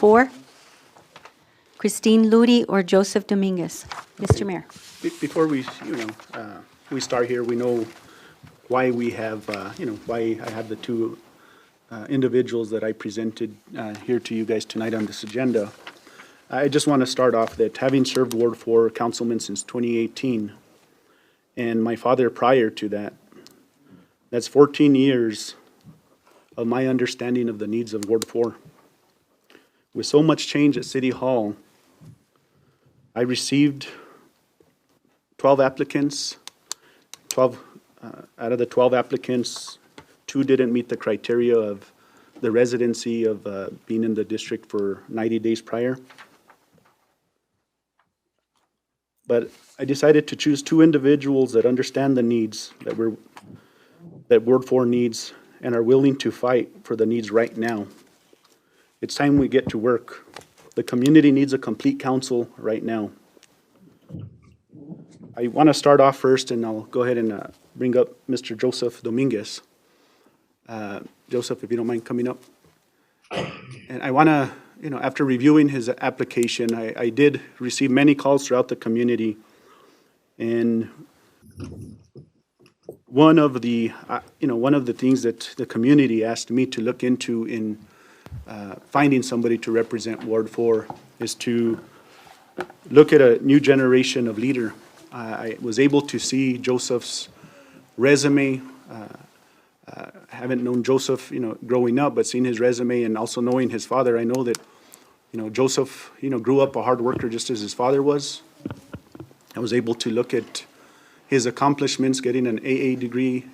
4? Christine Ludi or Joseph Dominguez? Mr. Mayor. Before we start here, we know why we have, why I have the two individuals that I presented here to you guys tonight on this agenda. I just want to start off that having served Ward 4 councilman since 2018, and my father prior to that, that's 14 years of my understanding of the needs of Ward 4. With so much change at City Hall, I received 12 applicants. 12 out of the 12 applicants, 2 didn't meet the criteria of the residency of being in the district for 90 days prior. But I decided to choose 2 individuals that understand the needs that Ward 4 needs and are willing to fight for the needs right now. It's time we get to work. The community needs a complete council right now. I want to start off first, and I'll go ahead and bring up Mr. Joseph Dominguez. Joseph, if you don't mind coming up. And I want to, after reviewing his application, I did receive many calls throughout the community. And one of the things that the community asked me to look into in finding somebody to represent Ward 4 is to look at a new generation of leader. I was able to see Joseph's resume. I haven't known Joseph, growing up, but seeing his resume and also knowing his father, I know that, Joseph, grew up a hard worker just as his father was. I was able to look at his accomplishments, getting an AA degree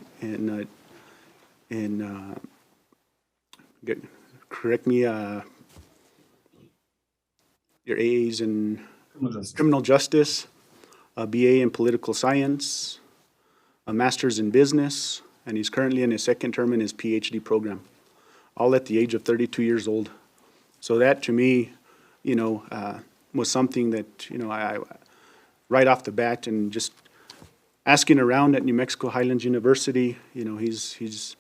correct me, your AAs in criminal justice, a BA in political science, a master's in business, and he's currently in his 2nd term in his PhD program, all at the age of 32 years old. So that to me, was something that, I right off the bat, and just asking around at New Mexico Highlands University, he's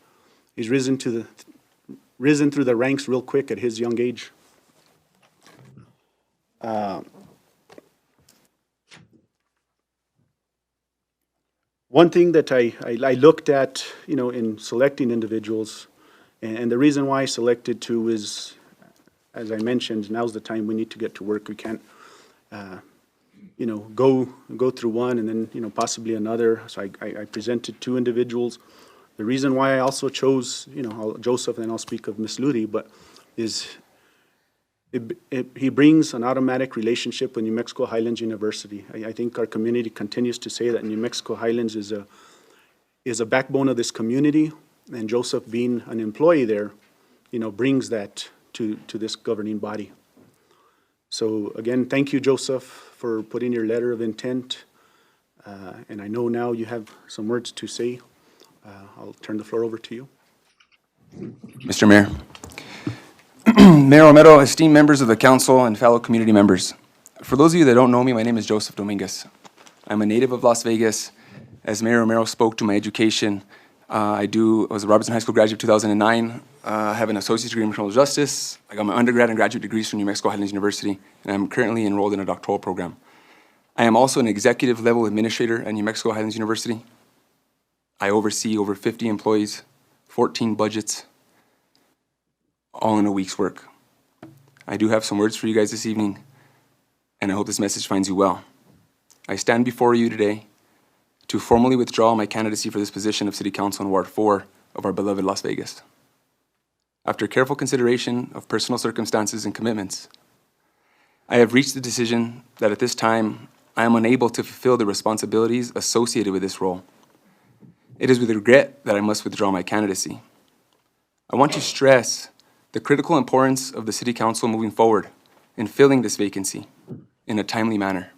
risen through the ranks real quick at his young age. One thing that I looked at, in selecting individuals, and the reason why I selected 2 is, as I mentioned, now's the time we need to get to work. We can't, go through one and then, possibly another. So I presented 2 individuals. The reason why I also chose, Joseph, and I'll speak of Ms. Ludi, but he brings an automatic relationship with New Mexico Highlands University. I think our community continues to say that New Mexico Highlands is a backbone of this community, and Joseph, being an employee there, brings that to this governing body. So again, thank you, Joseph, for putting your letter of intent, and I know now you have some words to say. I'll turn the floor over to you. Mr. Mayor. Mayor Romero, esteemed members of the council, and fellow community members. For those of you that don't know me, my name is Joseph Dominguez. I'm a native of Las Vegas. As Mayor Romero spoke to my education, I was a Robertson High School graduate 2009. I have an associate's degree in criminal justice. I got my undergrad and graduate degrees from New Mexico Highlands University, and I'm currently enrolled in a doctoral program. I am also an executive level administrator at New Mexico Highlands University. I oversee over 50 employees, 14 budgets, all in a week's work. I do have some words for you guys this evening, and I hope this message finds you well. I stand before you today to formally withdraw my candidacy for this position of City Council in Ward 4 of our beloved Las Vegas. After careful consideration of personal circumstances and commitments, I have reached the decision that at this time, I am unable to fulfill the responsibilities associated with this role. It is with regret that I must withdraw my candidacy. I want to stress the critical importance of the City Council moving forward in filling this vacancy in a timely manner.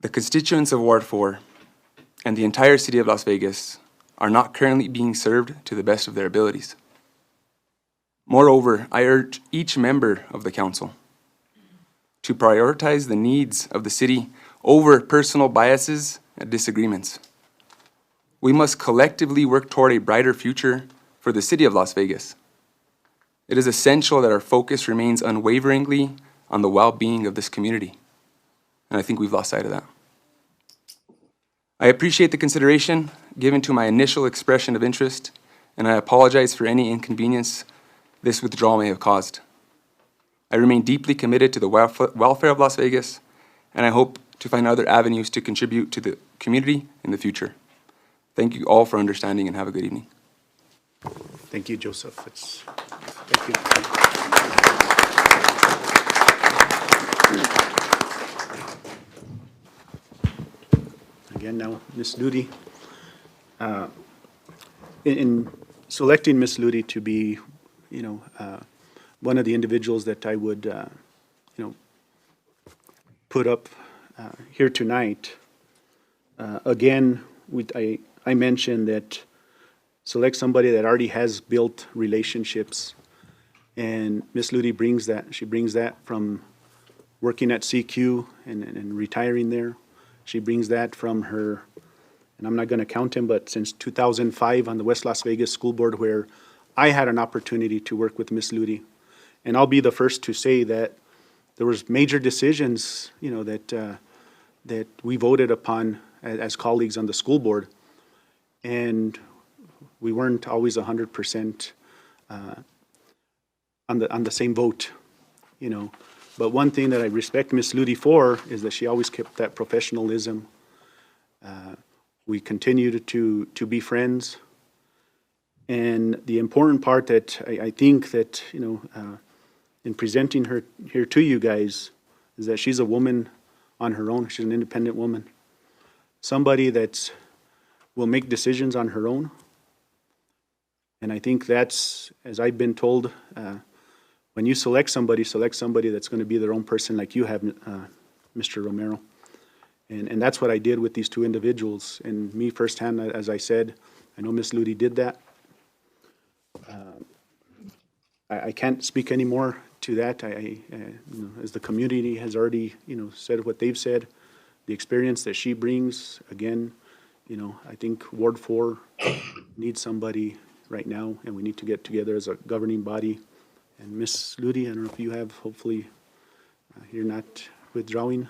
The constituents of Ward 4 and the entire city of Las Vegas are not currently being served to the best of their abilities. Moreover, I urge each member of the council to prioritize the needs of the city over personal biases and disagreements. We must collectively work toward a brighter future for the city of Las Vegas. It is essential that our focus remains unwaveringly on the well-being of this community, and I think we've lost sight of that. I appreciate the consideration given to my initial expression of interest, and I apologize for any inconvenience this withdrawal may have caused. I remain deeply committed to the welfare of Las Vegas, and I hope to find other avenues to contribute to the community in the future. Thank you all for understanding, and have a good evening. Thank you, Joseph. Thank you. Again, now, Ms. Ludi. In selecting Ms. Ludi to be, one of the individuals that I would, put up here tonight, again, I mentioned that select somebody that already has built relationships, and Ms. Ludi brings that. She brings that from working at CQ and retiring there. She brings that from her, and I'm not going to count him, but since 2005 on the West Las Vegas School Board, where I had an opportunity to work with Ms. Ludi. And I'll be the first to say that there was major decisions, that we voted upon as colleagues on the school board, and we weren't always 100% on the same vote, But one thing that I respect Ms. Ludi for is that she always kept that professionalism. We continued to be friends. And the important part that I think that, in presenting her here to you guys is that she's a woman on her own. She's an independent woman. Somebody that will make decisions on her own. And I think that's, as I've been told, when you select somebody that's going to be their own person like you have, Mr. Romero. And that's what I did with these two individuals. And me firsthand, as I said, I know Ms. Ludi did that. I can't speak any more to that. As the community has already, said what they've said, the experience that she brings, again, I think Ward 4 needs somebody right now, and we need to get together as a governing body. And Ms. Ludi, I don't know if you have, hopefully, you're not withdrawing.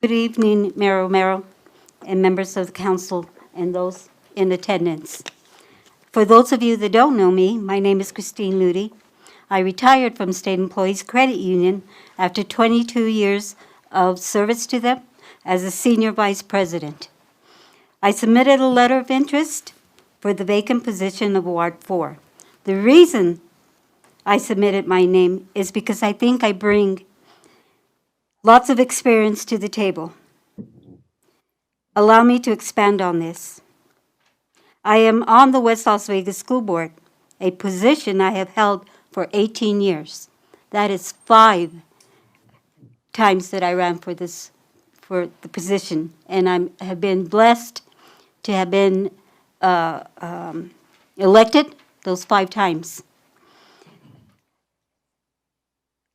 Good evening, Mayor Romero and members of the council and those in attendance. For those of you that don't know me, my name is Christine Ludi. I retired from State Employees Credit Union after 22 years of service to them as a senior vice president. I submitted a letter of interest for the vacant position of Ward 4. The reason I submitted my name is because I think I bring lots of experience to the table. Allow me to expand on this. I am on the West Las Vegas School Board, a position I have held for 18 years. That is 5 times that I ran for the position, and I have been blessed to have been elected those 5 times.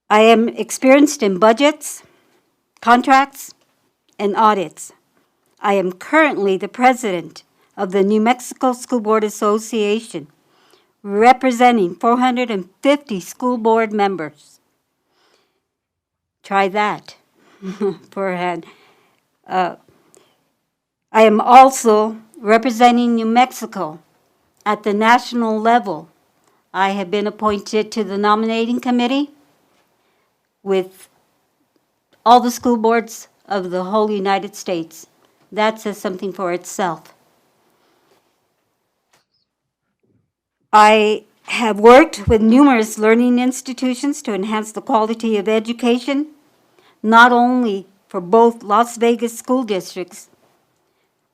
I am experienced in budgets, contracts, and audits. I am currently the president of the New Mexico School Board Association, representing 450 school board members. Try that for a hand. I am also representing New Mexico at the national level. I have been appointed to the nominating committee with all the school boards of the whole United States. That says something for itself. I have worked with numerous learning institutions to enhance the quality of education, not only for both Las Vegas school districts,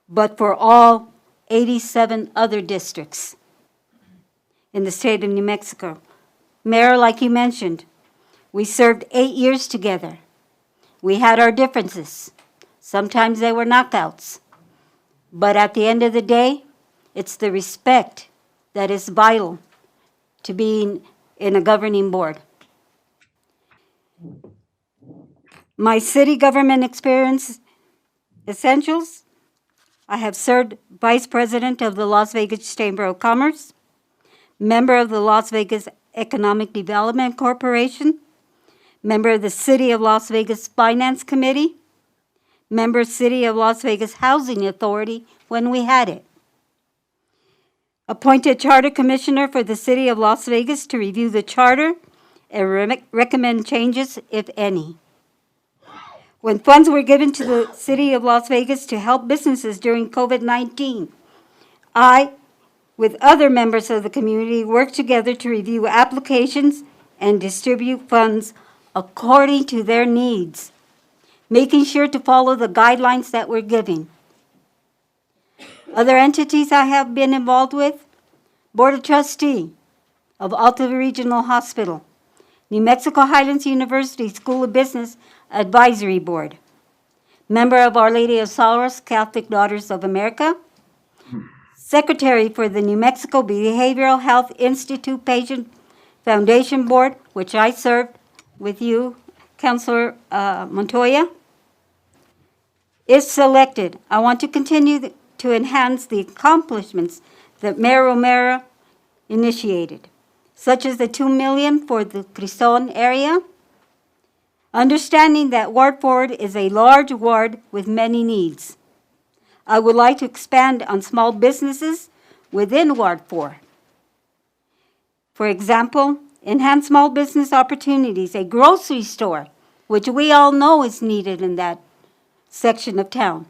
but for all 87 other districts in the state of New Mexico. Mayor, like you mentioned, we served 8 years together. We had our differences. Sometimes they were knockouts. But at the end of the day, it's the respect that is vital to being in a governing board. My city government experience essentials: I have served Vice President of the Las Vegas Chamber of Commerce, member of the Las Vegas Economic Development Corporation, member of the City of Las Vegas Finance Committee, member City of Las Vegas Housing Authority when we had it. Appointed Charter Commissioner for the City of Las Vegas to review the charter and recommend changes, if any. When funds were given to the City of Las Vegas to help businesses during COVID-19, I, with other members of the community, worked together to review applications and distribute funds according to their needs, making sure to follow the guidelines that we're giving. Other entities I have been involved with: Board of Trustee of Alta Regional Hospital, New Mexico Highlands University School of Business Advisory Board, member of Our Lady of Sorrows Catholic Daughters of America, secretary for the New Mexico Behavioral Health Institute Patient Foundation Board, which I served with you, Councilor Montoya. If selected, I want to continue to enhance the accomplishments that Mayor Romero initiated, such as the $2 million for the Cristón area, understanding that Ward 4 is a large ward with many needs. I would like to expand on small businesses within Ward 4. For example, enhance small business opportunities, a grocery store, which we all know is needed in that section of town,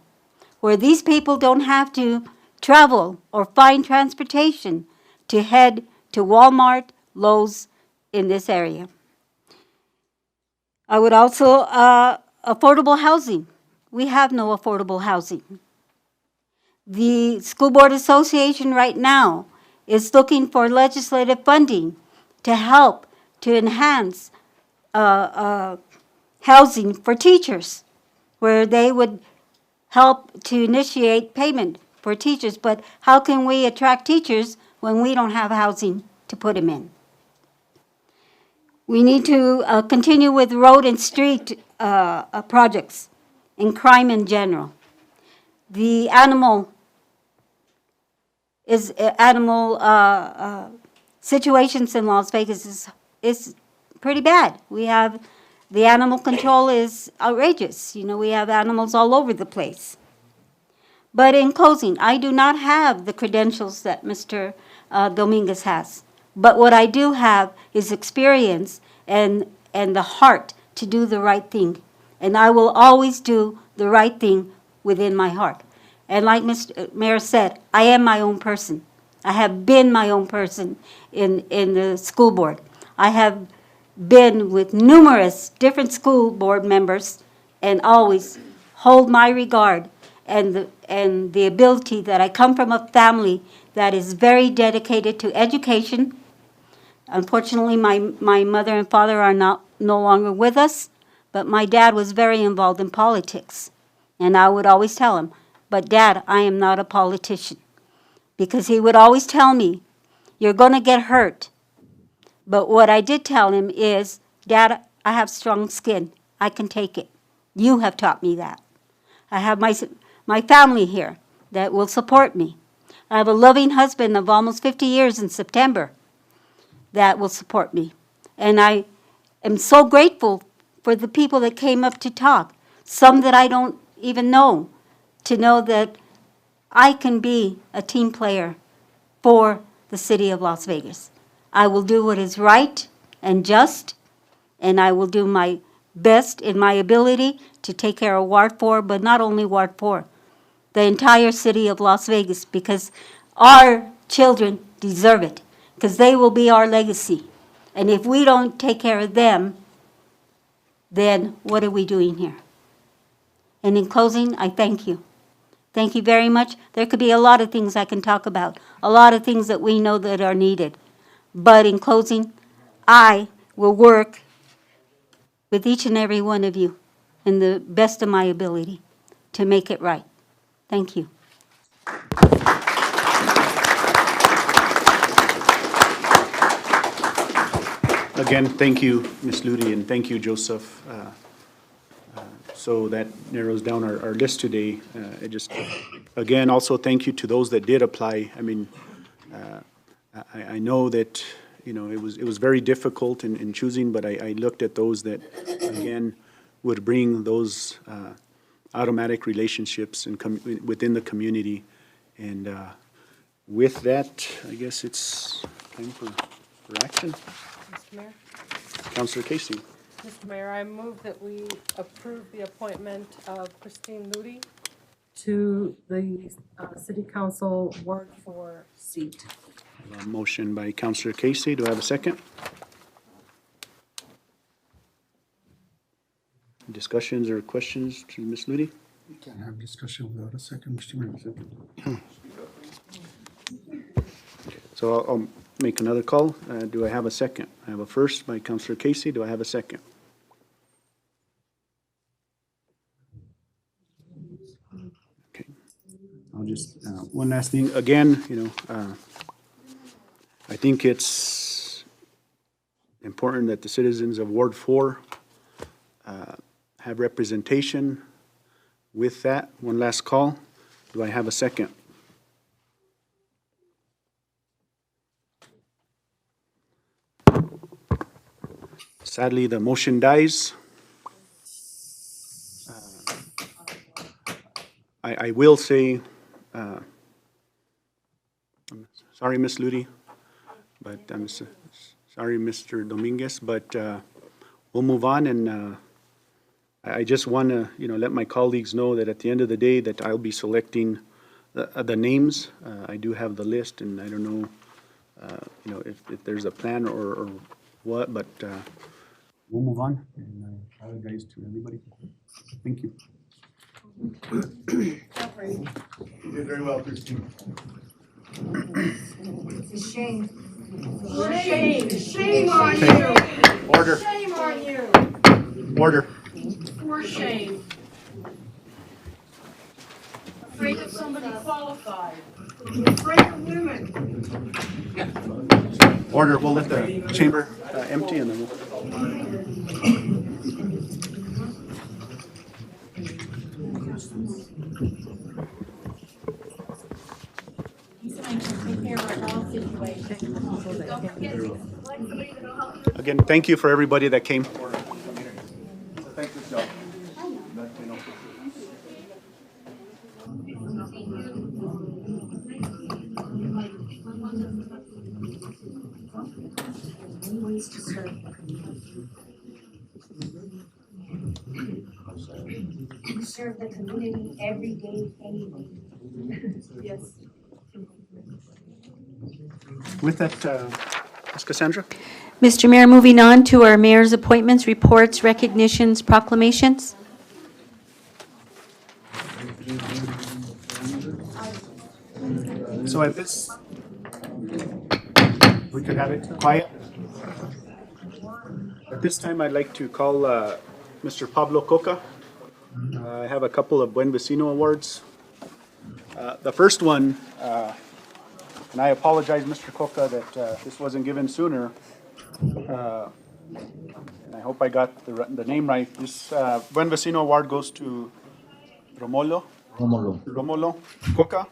where these people don't have to travel or find transportation to head to Walmart, Lowe's in this area. I would also, affordable housing. We have no affordable housing. The School Board Association right now is looking for legislative funding to help to enhance housing for teachers, where they would help to initiate payment for teachers. But how can we attract teachers when we don't have housing to put them in? We need to continue with road and street projects and crime in general. The animal situations in Las Vegas is pretty bad. We have the animal control is outrageous. You know, we have animals all over the place. But in closing, I do not have the credentials that Mr. Dominguez has. But what I do have is experience and the heart to do the right thing. And I will always do the right thing within my heart. And like Mr. Mayor said, I am my own person. I have been my own person in the school board. I have been with numerous different school board members and always hold my regard and the ability that I come from a family that is very dedicated to education. Unfortunately, my mother and father are no longer with us, but my dad was very involved in politics. And I would always tell him, but Dad, I am not a politician. Because he would always tell me, you're going to get hurt. But what I did tell him is, Dad, I have strong skin. I can take it. You have taught me that. I have my family here that will support me. I have a loving husband of almost 50 years in September that will support me. And I am so grateful for the people that came up to talk, some that I don't even know, to know that I can be a team player for the city of Las Vegas. I will do what is right and just, and I will do my best in my ability to take care of Ward 4, but not only Ward 4, the entire city of Las Vegas, because our children deserve it, because they will be our legacy. And if we don't take care of them, then what are we doing here? And in closing, I thank you. Thank you very much. There could be a lot of things I can talk about, a lot of things that we know that are needed. But in closing, I will work with each and every one of you in the best of my ability to make it right. Thank you. Again, thank you, Ms. Ludi, and thank you, Joseph. So that narrows down our list today. I just, again, also thank you to those that did apply. I mean, I know that, you know, it was very difficult in choosing, but I looked at those that, again, would bring those automatic relationships within the community. And with that, I guess it's time for action. Mr. Mayor? Counselor Casey. Mr. Mayor, I move that we approve the appointment of Christine Moody to the City Council Ward 4 seat. A motion by Counselor Casey. Do I have a second? Discussions or questions to Ms. Moody? We can't have discussion without a second, Mr. Mayor. So I'll make another call. Do I have a second? I have a first by Counselor Casey. Do I have a second? Okay. I'll just, one last thing. Again, you know, I think it's important that the citizens of Ward 4 have representation. With that, one last call. Do I have a second? Sadly, the motion dies. I will say, I'm sorry, Ms. Ludi, but I'm sorry, Mr. Dominguez, but we'll move on, and I just want to, you know, let my colleagues know that at the end of the day that I'll be selecting the names. I do have the list, and I don't know, you know, if there's a plan or what, but we'll move on, and I apologize to everybody. Thank you. You did very well, Christine. It's a shame. Shame, shame on you. Order, Shame on you. order. For shame. Afraid of somebody qualified. Afraid of women. Order, we'll let the chamber empty and then we'll. Again, thank you for everybody that came. Serve the community every day, anyway. Yes. With that, Ms. Cassandra? Mr. Mayor, moving on to our mayor's appointments, reports, recognitions, proclamations. So at this, we could have it quiet. At this time, I'd like to call Mr. Pablo Coca. I have a couple of Buen Vecino awards. The first one, and I apologize, Mr. Coca, that this wasn't given sooner. And I hope I got the name right. This Buen Vecino award goes to Romulo Coca,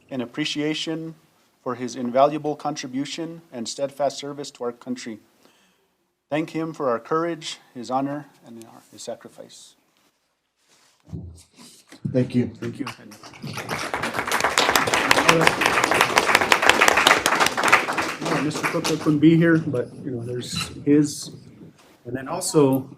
in appreciation for his invaluable contribution and steadfast service to our country. Thank him for our courage, his honor, and his sacrifice. Thank you. Thank you. Mr. Coca couldn't be here, but, you know, there's his. And then also,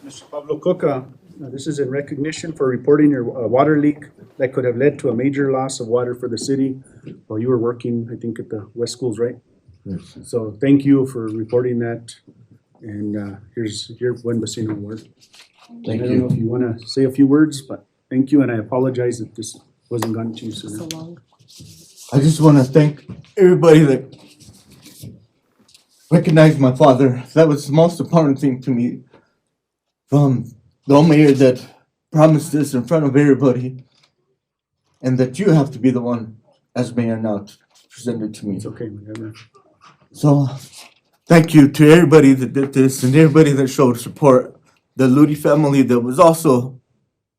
Mr. Pablo Coca, this is in recognition for reporting your water leak that could have led to a major loss of water for the city while you were working, I think, at the West Schools, right? Yes. So thank you for reporting that. And here's your Buen Vecino award. Thank I don't know you. if you want to say a few words, but thank you, and I apologize that this wasn't gotten to you So sooner. long. I just want to thank everybody that recognized my father. That was the most important thing to me. From the mayor that promised this in front of everybody, and that you have to be the one as mayor now to present it to me. It's okay, whatever. So, thank you to everybody that did this and everybody that showed support the Ludi family that was also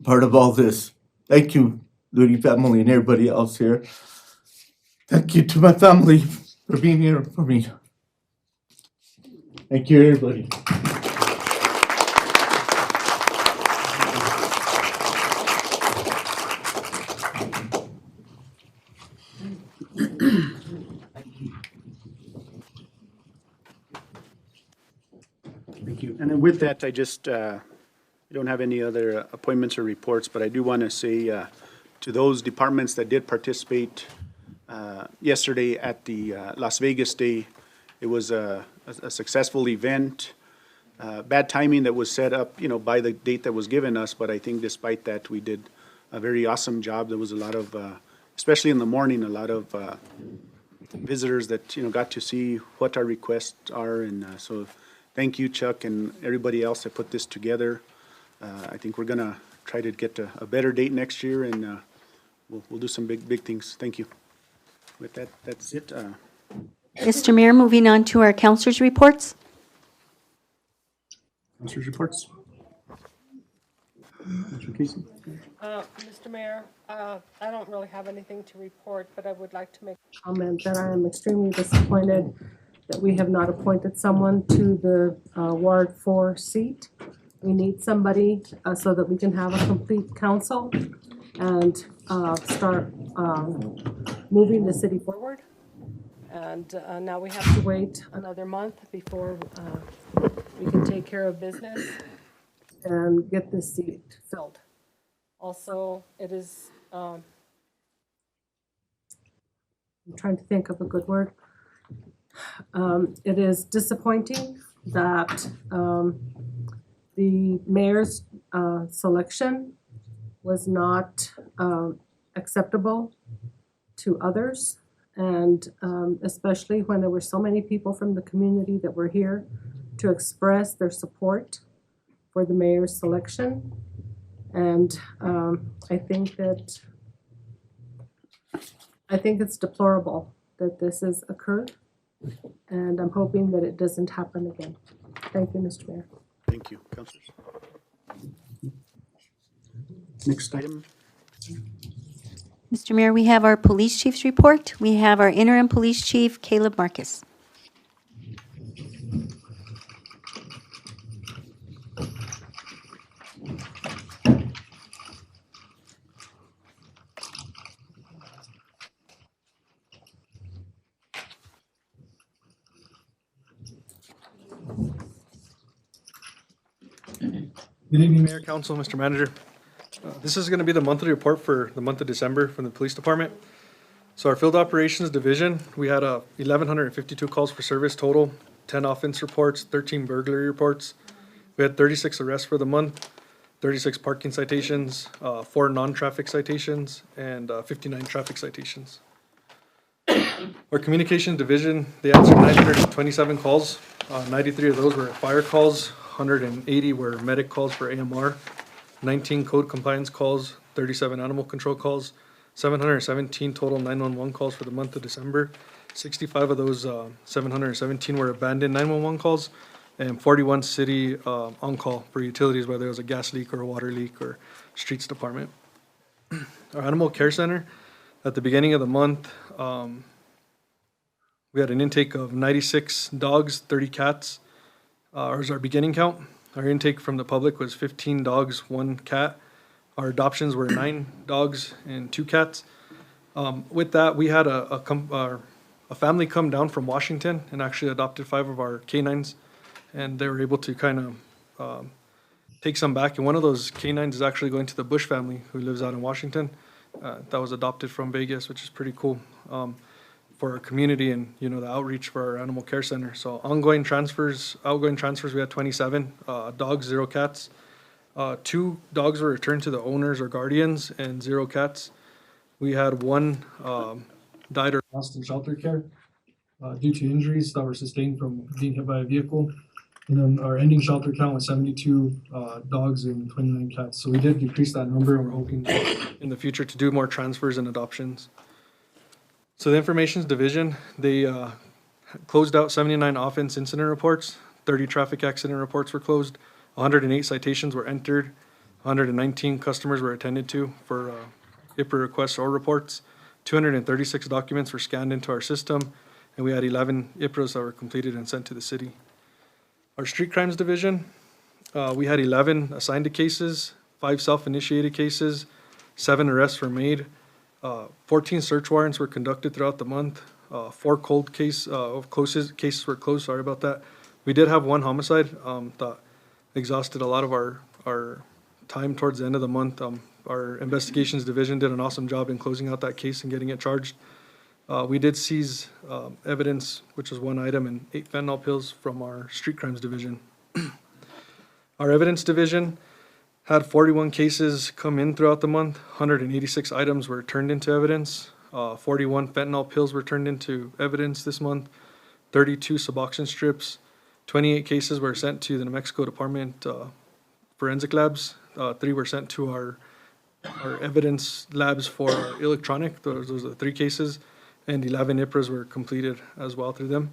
part of all this. Thank you, Ludi family and everybody else here. Thank you to my family for being here for me. Thank you, everybody. Thank you. And then with that, I just, I don't have any other appointments or reports, but I do want to say to those departments that did participate yesterday at the Las Vegas Day, it was a successful event. Bad timing that was set up, by the date that was given us, but I think despite that, we did a very awesome job. There was a lot of, especially in the morning, a lot of visitors that, got to see what our requests are, and so thank you, Chuck, and everybody else that put this together. I think we're gonna try to get a better date next year, and we'll do some big things. Thank you. With that, that's it. Mr. Mayor, moving on to our councilors' reports. Councilors' reports. Mr. Casey? Mr. Mayor, I don't really have anything to report, but I would like to make a comment that I am extremely disappointed that we have not appointed someone to the Ward 4 seat. We need somebody so that we can have a complete council and start moving the city forward. And now we have to wait another month before we can take care of business and get this seat filled. Also, it is, I'm trying to think of a good word. It is disappointing that the mayor's selection was not acceptable to others. And especially when there were so many people from the community that were here to express their support for the mayor's selection. And I think it's deplorable that this has occurred. And I'm hoping that it doesn't happen again. Thank you, Mr. Mayor. Thank you, councilors. Next item. Mr. Mayor, we have our police chief's report. We have our interim police chief, Caleb Marcus. Good evening, Mayor, Council, Mr. Manager. This is going to be the monthly report for the month of December from the Police Department. So our Field Operations Division, we had 1,152 calls for service total, 10 offense reports, 13 burglary reports. We had 36 arrests for the month, 36 parking citations, 4 non-traffic citations, and 59 traffic citations. Our Communications Division, they answered 927 calls. 93 of those were fire calls, 180 were medic calls for AMR, 19 code compliance calls, 37 animal control calls, 717 total 911 calls for the month of December. 65 of those 717 were abandoned 911 calls, and 41 city on-call for utilities, whether it was a gas leak or a water leak or streets department. Our Animal Care Center, at the beginning of the month, we had an intake of 96 dogs, 30 cats. Our beginning count. Our intake from the public was 15 dogs, 1 cat. Our adoptions were 9 dogs and 2 cats. With that, we had a family come down from Washington and actually adopted 5 of our canines, and they were able to kind of take some back. And one of those canines is actually going to the Bush family who lives out in Washington. That was adopted from Vegas, which is pretty cool. For our community and, the outreach for our animal care center. So outgoing transfers, we had 27, dogs, 0 cats. 2 dogs were returned to the owners or guardians and 0 cats. We had 1 died or lost in shelter care due to injuries that were sustained from being hit by a vehicle. And then our ending shelter count was 72 dogs and 29 cats. So we did decrease that number, and we're hoping in the future to do more transfers and adoptions. So the Information Division, they closed out 79 offense incident reports, 30 traffic accident reports were closed, 108 citations were entered, 119 customers were attended to for IPRA requests or reports, 236 documents were scanned into our system, and we had 11 IPRAs that were completed and sent to the city. Our street crimes division, we had 11 assigned to cases, 5 self-initiated cases, 7 arrests were made, 14 search warrants were conducted throughout the month, 4 cases were closed, sorry about that. We did have 1 homicide that exhausted a lot of our time towards the end of the month. Our investigations division did an awesome job in closing out that case and getting it charged. We did seize evidence, which was 1 item, and 8 fentanyl pills from our street crimes division. Our evidence division had 41 cases come in throughout the month. 186 items were turned into evidence. 41 fentanyl pills were turned into evidence this month. 32 Suboxone strips. 28 cases were sent to the New Mexico Department Forensic Labs. 3 were sent to our evidence labs for electronic. Those are the 3 cases. And 11 IPRAs were completed as well through them.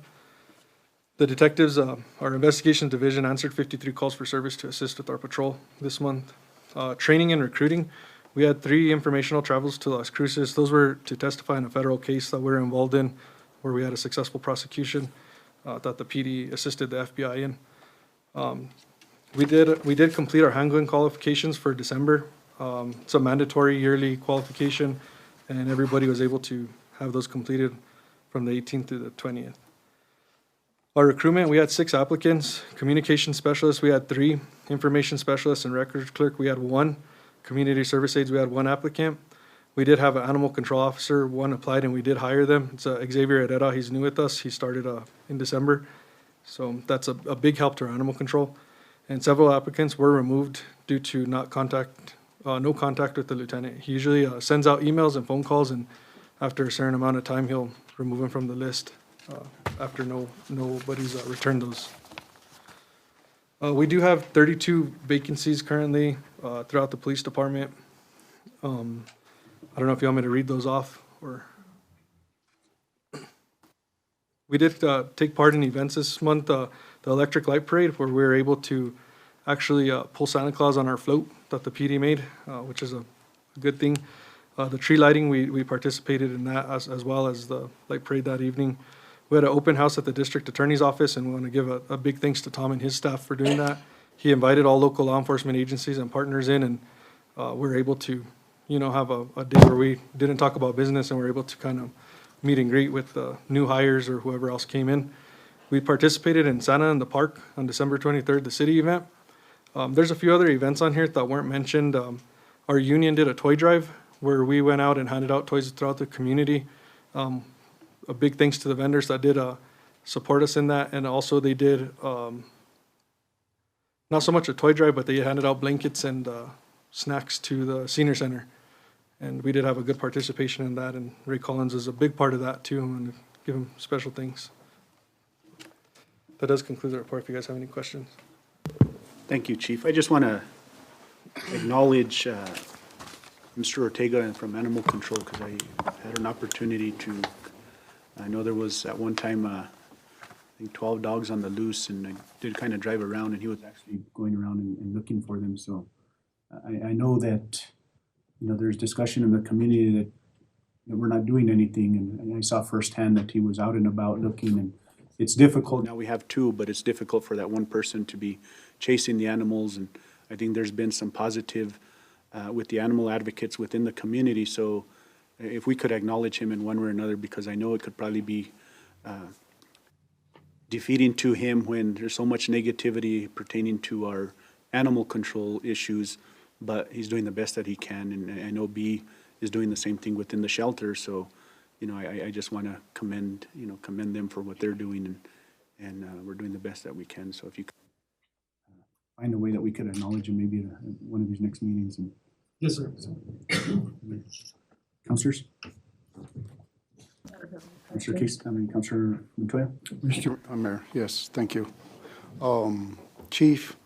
The detectives, our investigation division answered 53 calls for service to assist with our patrol this month. Training and recruiting, we had 3 informational travels to Las Cruces. Those were to testify in a federal case that we're involved in, where we had a successful prosecution that the PD assisted the FBI in. We did complete our handgun qualifications for December. It's a mandatory yearly qualification, and everybody was able to have those completed from the 18th to the 20th. Our recruitment, we had 6 applicants. Communication specialists, we had 3. Information specialists and records clerk, we had 1. Community service aides, we had 1 applicant. We did have an animal control officer, 1 applied, and we did hire them. It's Xavier Herrera. He's new with us. He started in December. So that's a big help to our animal control. And several applicants were removed due to no contact with the lieutenant. He usually sends out emails and phone calls, and after a certain amount of time, he'll remove them from the list after nobody's returned those. We do have 32 vacancies currently throughout the police department. I don't know if you want me to read those off, or. We did take part in events this month, the electric light parade, where we were able to actually pull Santa Claus on our float that the PD made, which is a good thing. The tree lighting, we participated in that as well as the light parade that evening. We had an open house at the district attorney's office, and we want to give a big thanks to Tom and his staff for doing that. He invited all local law enforcement agencies and partners in, and we were able to, have a day where we didn't talk about business, and we were able to kind of meet and greet with new hires or whoever else came in. We participated in Santa in the Park on December 23rd, the city event. There's a few other events on here that weren't mentioned. Our union did a toy drive where we went out and handed out toys throughout the community. A big thanks to the vendors that did support us in that. And also they did, not so much a toy drive, but they handed out blankets and snacks to the senior center. And we did have a good participation in that, and Ray Collins is a big part of that too, and give him special thanks. That does conclude the report, if you guys have any questions. Thank you, Chief. I just want to acknowledge Mr. Ortega from Animal Control, because I had an opportunity to, I know there was at one time, I think 12 dogs on the loose, and I did kind of drive around, and he was actually going around and looking for them. So I know that, there's discussion in the community that we're not doing anything, and I saw firsthand that he was out and about looking, and it's difficult. Now we have 2, but it's difficult for that one person to be chasing the animals, and I think there's been some positive with the animal advocates within the community. So if we could acknowledge him in one way or another, because I know it could probably be defeating to him when there's so much negativity pertaining to our animal control issues, but he's doing the best that he can, and I know B is doing the same thing within the shelter. So, I just want to commend them for what they're doing, and we're doing the best that we can. So if you could find a way that we could acknowledge him, maybe at one of these next meetings. And Yes, sir. Councilors? Councilor Case, Councilor Montoya? Mr. Mayor, yes, thank you. Chief,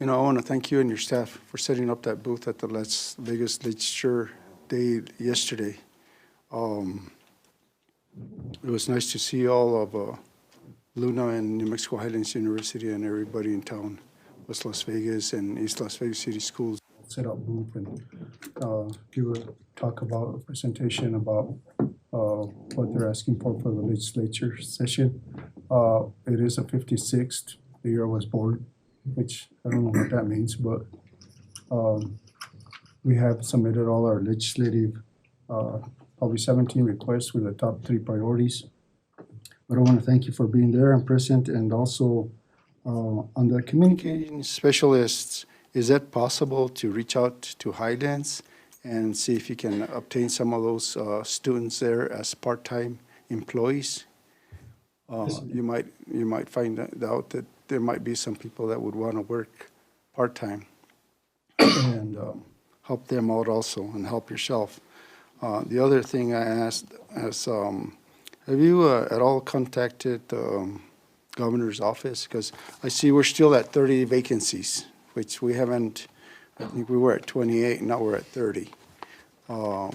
I want to thank you and your staff for setting up that booth at the Las Vegas Legislature Day yesterday. It was nice to see all of Luna and New Mexico Highlands University and everybody in town, West Las Vegas and East Las Vegas City Schools. Set up booth and give a talk about, a presentation about what they're asking for the legislature session. It is a 56th year I was born, which I don't know what that means, but we have submitted all our legislative, probably 17 requests with the top 3 priorities. But I want to thank you for being there and present, and also on the communication specialists, is that possible to reach out to Highlands and see if you can obtain some of those students there as part-time employees? You might find out that there might be some people that would want to work part-time and help them out also and help yourself. The other thing I asked is, have you at all contacted the governor's office? Because I see we're still at 30 vacancies, which we haven't, I think we were at 28, now we're at 30.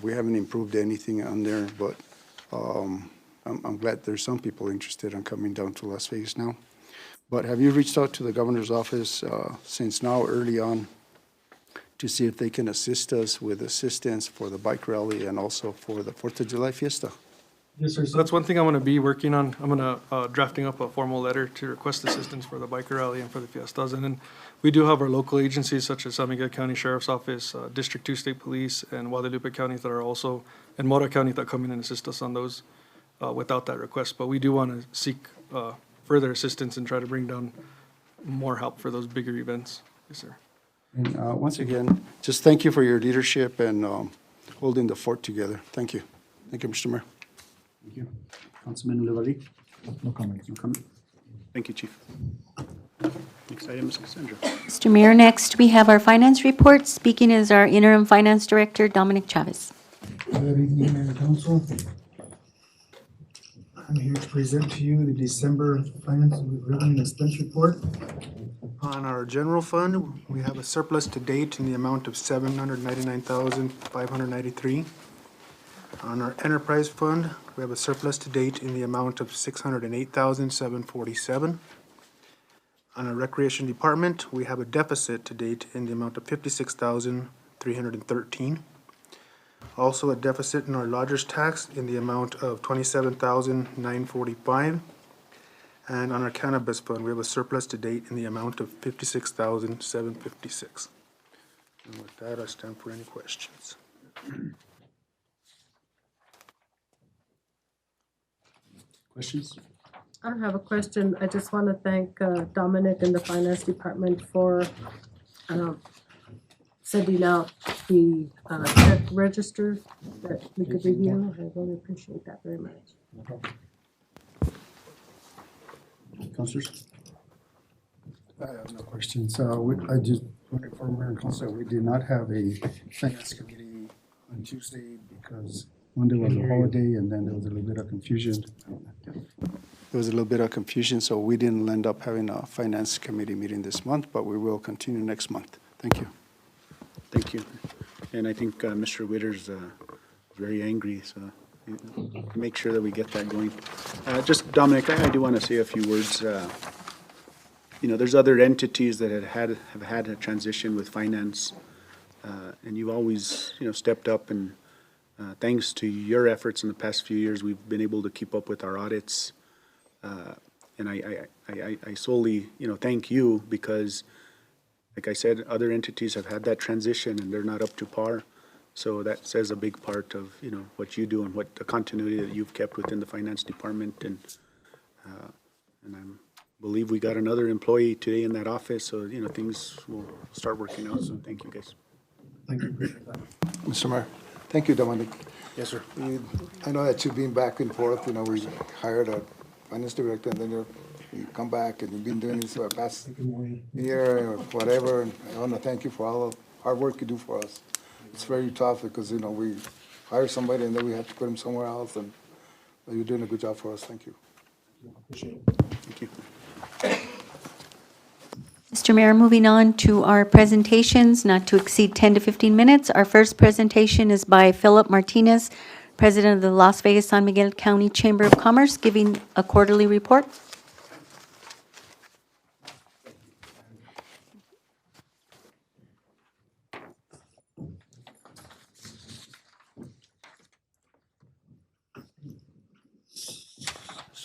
We haven't improved anything on there, but I'm glad there's some people interested in coming down to Las Vegas now. But have you reached out to the governor's office since now early on to see if they can assist us with assistance for the bike rally and also for the 4th of July fiesta? Yes, sir. So that's one thing I'm gonna be working on. I'm gonna, drafting up a formal letter to request assistance for the biker rally and for the fiestas. And then we do have our local agencies such as San Miguel County Sheriff's Office, District 2 State Police, and Guadalupe County that are also, and Mora County that come in and assist us on those without that request. But we do wanna seek further assistance and try to bring down more help for those bigger events. Yes, sir. And once again, just thank you for your leadership and holding the fort together. Thank you. Thank you, Mr. Mayor. Thank you. Councilman Olivari? No comment. No comment. Thank you, Chief. Next item is Cassandra. Mr. Mayor, next we have our finance report. Speaking is our interim finance director, Dominic Chavez. Good evening, Mayor and Council. I'm here to present to you the December finance revenue and expense report. On our general fund, we have a surplus to date in the amount of $799,593. On our enterprise fund, we have a surplus to date in the amount of $608,747. On our recreation department, we have a deficit to date in the amount of $56,313. Also a deficit in our lodger's tax in the amount of $27,945. And on our cannabis fund, we have a surplus to date in the amount of $56,756. And with that, I stand for any questions. Questions? I don't have a question. I just want to thank Dominic and the finance department for sending out the check register that we could review. I really appreciate that very much. Councilors? I have no questions. I just want to inform Mayor and Council, we did not have a finance committee on Tuesday because Monday was a holiday and then there was a little bit of confusion. There was a little bit of confusion, so we didn't end up having a finance committee meeting this month, but we will continue next month. Thank you. Thank you. And I think Mr. Witter's very angry, so make sure that we get that going. Just, Dominic, I do want to say a few words. You know, there's other entities that have had a transition with finance, and you've always, you know, stepped up, and thanks to your efforts in the past few years, we've been able to keep up with our audits. And I solely, you know, thank you because, like I said, other entities have had that transition and they're not up to par. So that says a big part of, you know, what you do and what the continuity that you've kept within the finance department. And I believe we got another employee today in that office, so, you know, things will start working out. So thank you, guys. Thank you. Mr. Mayor. Thank you, Dominic. Yes, sir. I know that you've been back and forth, you know, we hired a finance director and then you come back and you've been doing this for the past year or whatever. And I want to thank you for all the hard work you do for us. It's very tough because, you know, we hire somebody and then we have to put him somewhere else, and you're doing a good job for us. Thank you. Appreciate it. Thank you. Mr. Mayor, moving on to our presentations, not to exceed 10 to 15 minutes. Our first presentation is by Philip Martinez, President of the Las Vegas San Miguel County Chamber of Commerce, giving a quarterly report.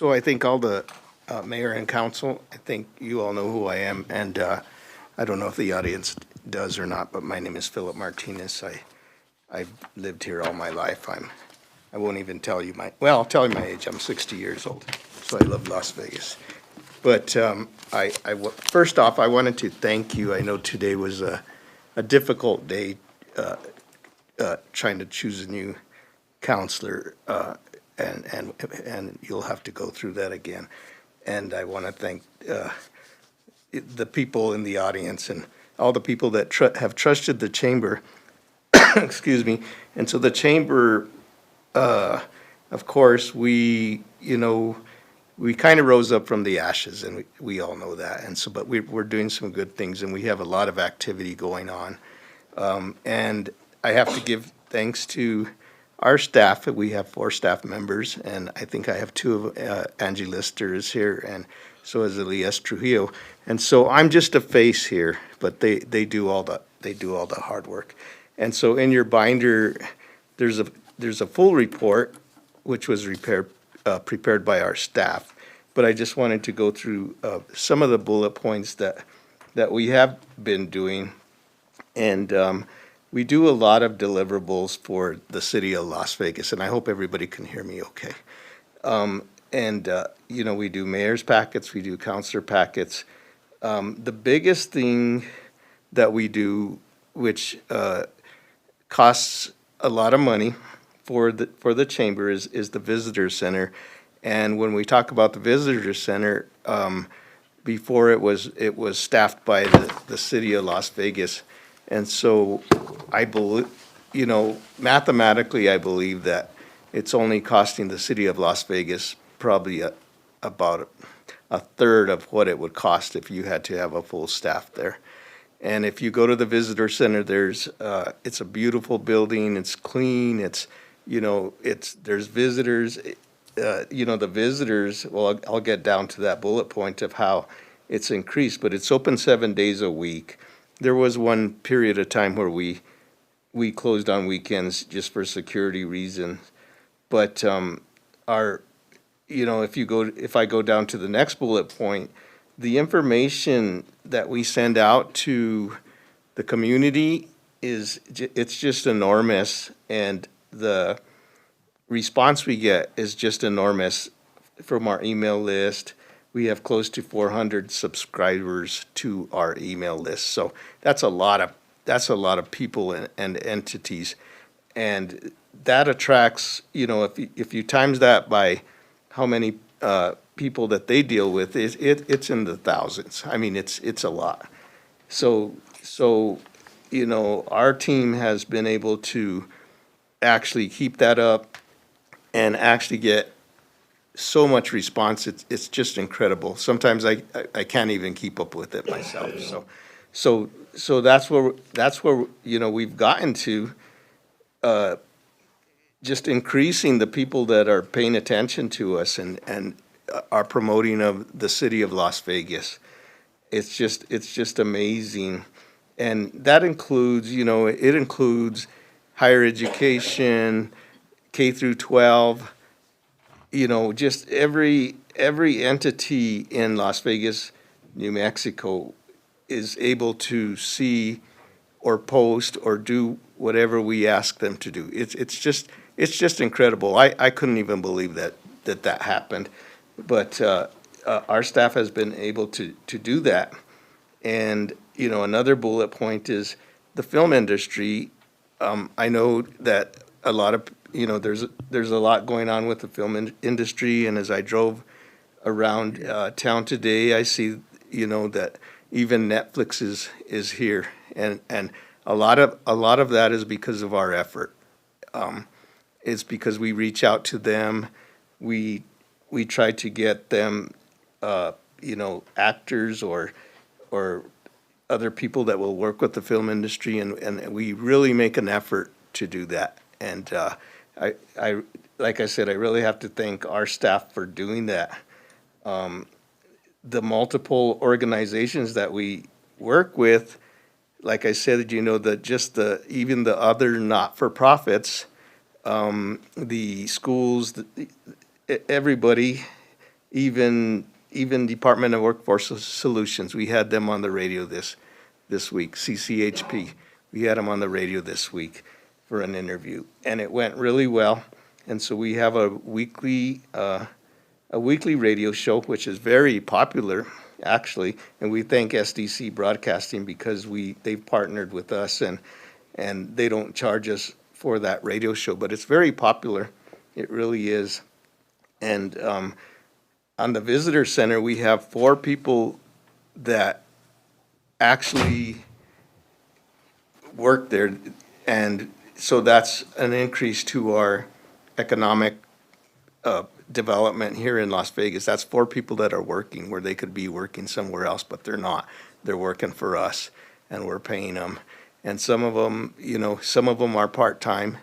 So I think all the mayor and council, I think you all know who I am, and I don't know if the audience does or not, but my name is Philip Martinez. I've lived here all my life. I won't even tell you well, I'll tell you my age. I'm 60 years old, so I love Las Vegas. But first off, I wanted to thank you. I know today was a difficult day trying to choose a new counselor, and you'll have to go through that again. And I want to thank the people in the audience and all the people that have trusted the chamber. Excuse me. And so the chamber, of course, we kind of rose up from the ashes, and we all know that. And so, but we're doing some good things, and we have a lot of activity going on. And I have to give thanks to our staff. We have 4 staff members, and I think I have 2 of Angie Lister is here, and so is Elias Trujillo. And so I'm just a face here, but they do all the hard work. And so in your binder, there's a full report, which was prepared by our staff. But I just wanted to go through some of the bullet points that we have been doing. And we do a lot of deliverables for the city of Las Vegas, and I hope everybody can hear me okay. We do mayor's packets, we do counselor packets. The biggest thing that we do, which costs a lot of money for the chamber, is the visitor center. And when we talk about the visitor center, before it was staffed by the city of Las Vegas. And so I believe, mathematically, I believe that it's only costing the city of Las Vegas probably about a third of what it would cost if you had to have a full staff there. And if you go to the visitor center, it's a beautiful building. It's clean. There's visitors. The visitors. Well, I'll get down to that bullet point of how it's increased, but it's open 7 days a week. There was one period of time where we closed on weekends just for security reasons. But if I go down to the next bullet point, the information that we send out to the community it's just enormous, and the response we get is just enormous from our email list. We have close to 400 subscribers to our email list, so that's a lot of people and entities, and that attracts, if you times that by how many people that they deal with, it's in the thousands. I mean, it's a lot. So our team has been able to actually keep that up and actually get so much response. It's just incredible. Sometimes I can't even keep up with it myself. So that's where we've gotten to, just increasing the people that are paying attention to us and are promoting of the city of Las Vegas. It's just amazing. And that includes, it includes higher education, K through 12, just every entity in Las Vegas, New Mexico is able to see or post or do whatever we ask them to do. It's just incredible. I couldn't even believe that happened. But our staff has been able to do that. And, another bullet point is the film industry. I know that a lot of, there's a lot going on with the film industry. And as I drove around town today, I see, that even Netflix is here. And a lot of that is because of our effort. It's because we reach out to them. We try to get them, actors or other people that will work with the film industry, and we really make an effort to do that. And I like I said, I really have to thank our staff for doing that. The multiple organizations that we work with, like I said, even the other not-for-profits, the schools, everybody even Department of Workforce Solutions, we had them on the radio this week. CCHP, we had them on the radio this week for an interview, and it went really well. And so we have a weekly radio show, which is very popular, actually. And we thank SDC Broadcasting because they've partnered with us, and they don't charge us for that radio show, but it's very popular. It really is. And on the visitor center, we have 4 people that actually work there, and so that's an increase to our economic development here in Las Vegas. That's 4 people that are working where they could be working somewhere else, but they're not. They're working for us, and we're paying them. And some of them, some of them are part-time.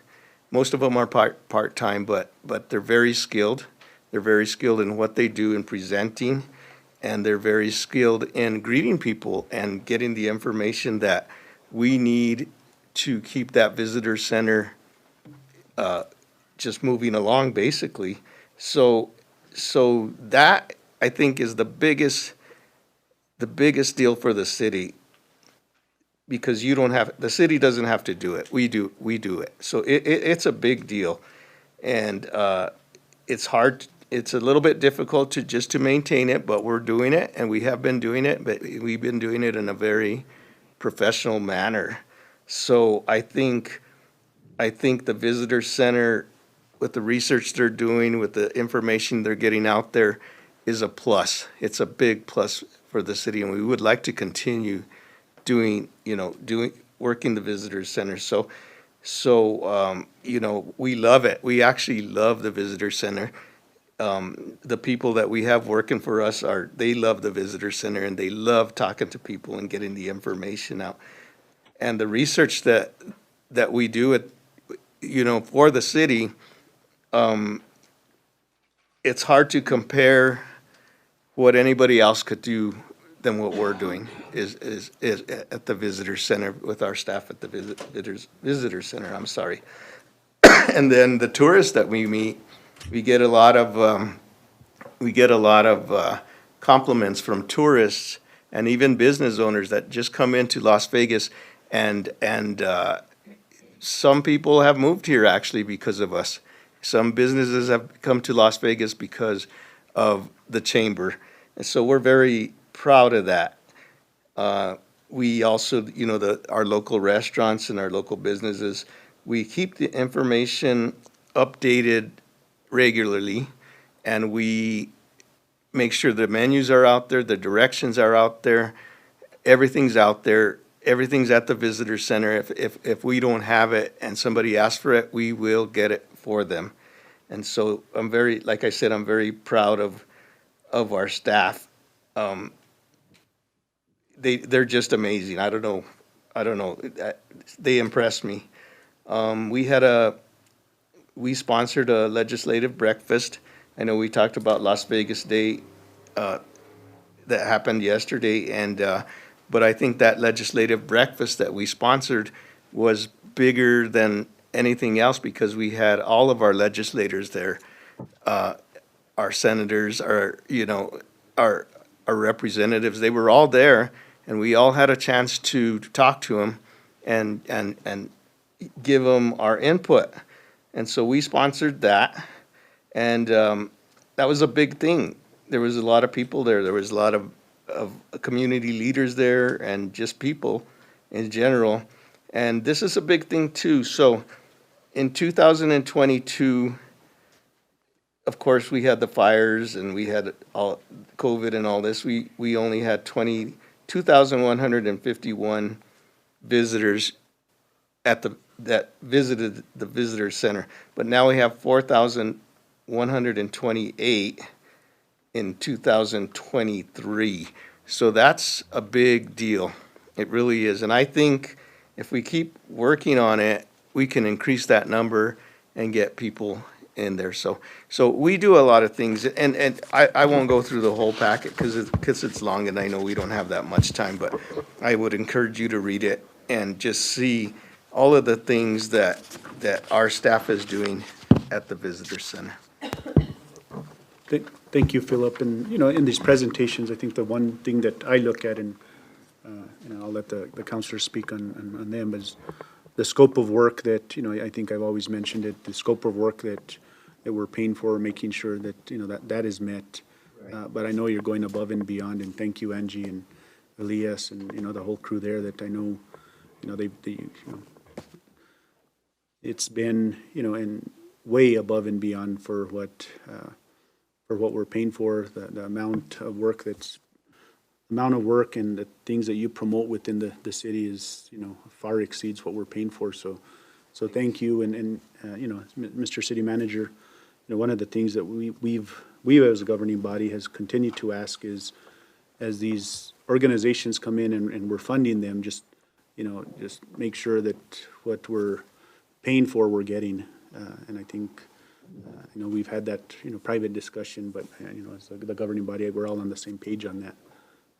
Most of them are part-time, but they're very skilled. They're very skilled in what they do in presenting, and they're very skilled in greeting people and getting the information that we need to keep that visitor center just moving along, basically. So that, I think, is the biggest deal for the city, because the city doesn't have to do it. We do it. So it's a big deal. And it's hard, it's a little bit difficult to maintain it, but we're doing it, and we have been doing it, but we've been doing it in a very professional manner. So I think the visitor center, with the research they're doing, with the information they're getting out there, is a plus. It's a big plus for the city, and we would like to continue working the visitor center. So we love it. We actually love the visitor center. The people that we have working for us they love the visitor center, and they love talking to people and getting the information out. And the research that we do for the city, it's hard to compare what anybody else could do than what we're doing is at the visitor center with our staff at the visitor center. I'm sorry. And then the tourists that we meet, we get a lot of compliments from tourists and even business owners that just come into Las Vegas, and some people have moved here actually because of us. Some businesses have come to Las Vegas because of the chamber, and so we're very proud of that. We also, our local restaurants and our local businesses, we keep the information updated regularly, and we make sure the menus are out there, the directions are out there, everything's out there, everything's at the visitor center. If we don't have it and somebody asks for it, we will get it for them. And so like I said, I'm very proud of our staff. They're just amazing. I don't know. They impress me. We sponsored a legislative breakfast. I know we talked about Las Vegas Day that happened yesterday, but I think that legislative breakfast that we sponsored was bigger than anything else because we had all of our legislators there, our senators, our representatives. They were all there, and we all had a chance to talk to them and give them our input. And so we sponsored that, and that was a big thing. There was a lot of people there. There was a lot of community leaders there and just people in general. And this is a big thing too. So in 2022, of course, we had the fires and we had all COVID and all this. We only had 2,151 visitors that visited the visitor center. But now we have 4,128 in 2023. So that's a big deal. It really is. And I think if we keep working on it, we can increase that number and get people in there. So we do a lot of things, and I won't go through the whole packet because it's long, and I know we don't have that much time, but I would encourage you to read it and just see all of the things that our staff is doing at the visitor center. Thank you, Philip. And, in these presentations, I think the one thing that I look at, and, I'll let the counselors speak on them, is the scope of work that, I think I've always mentioned it, the scope of work that we're paying for, making sure that, that is met. But I know you're going above and beyond, and thank you, Angie and Elias and, the whole crew there that I know, it's been, and way above and beyond for what we're paying for, the amount of work and the things that you promote within the city is, far exceeds what we're paying for. So thank you. And Mr. City Manager, one of the things that we as a governing body has continued to ask is, as these organizations come in and we're funding them, just make sure that what we're paying for, we're getting. And I think, we've had that, private discussion, but, as the governing body, we're all on the same page on that.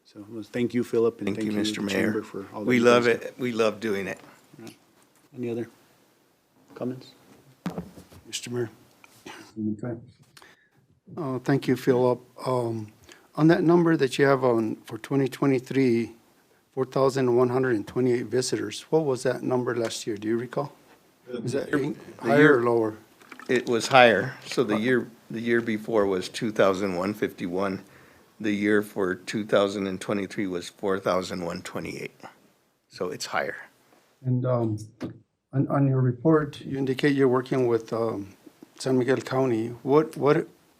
So thank you, Philip, and Thank you, Mr. the Mayor. Chamber for all that We you love guys do. it. We love doing it. Any other comments? Mr. Mayor. Okay. Thank you, Philip. On that number that you have for 2023, 4,128 visitors, what was that number last year? Do you recall? Is that higher or lower? It was higher. So the year before was 2,151. The year for 2023 was 4,128. So it's higher. And on your report, you indicate you're working with San Miguel County. What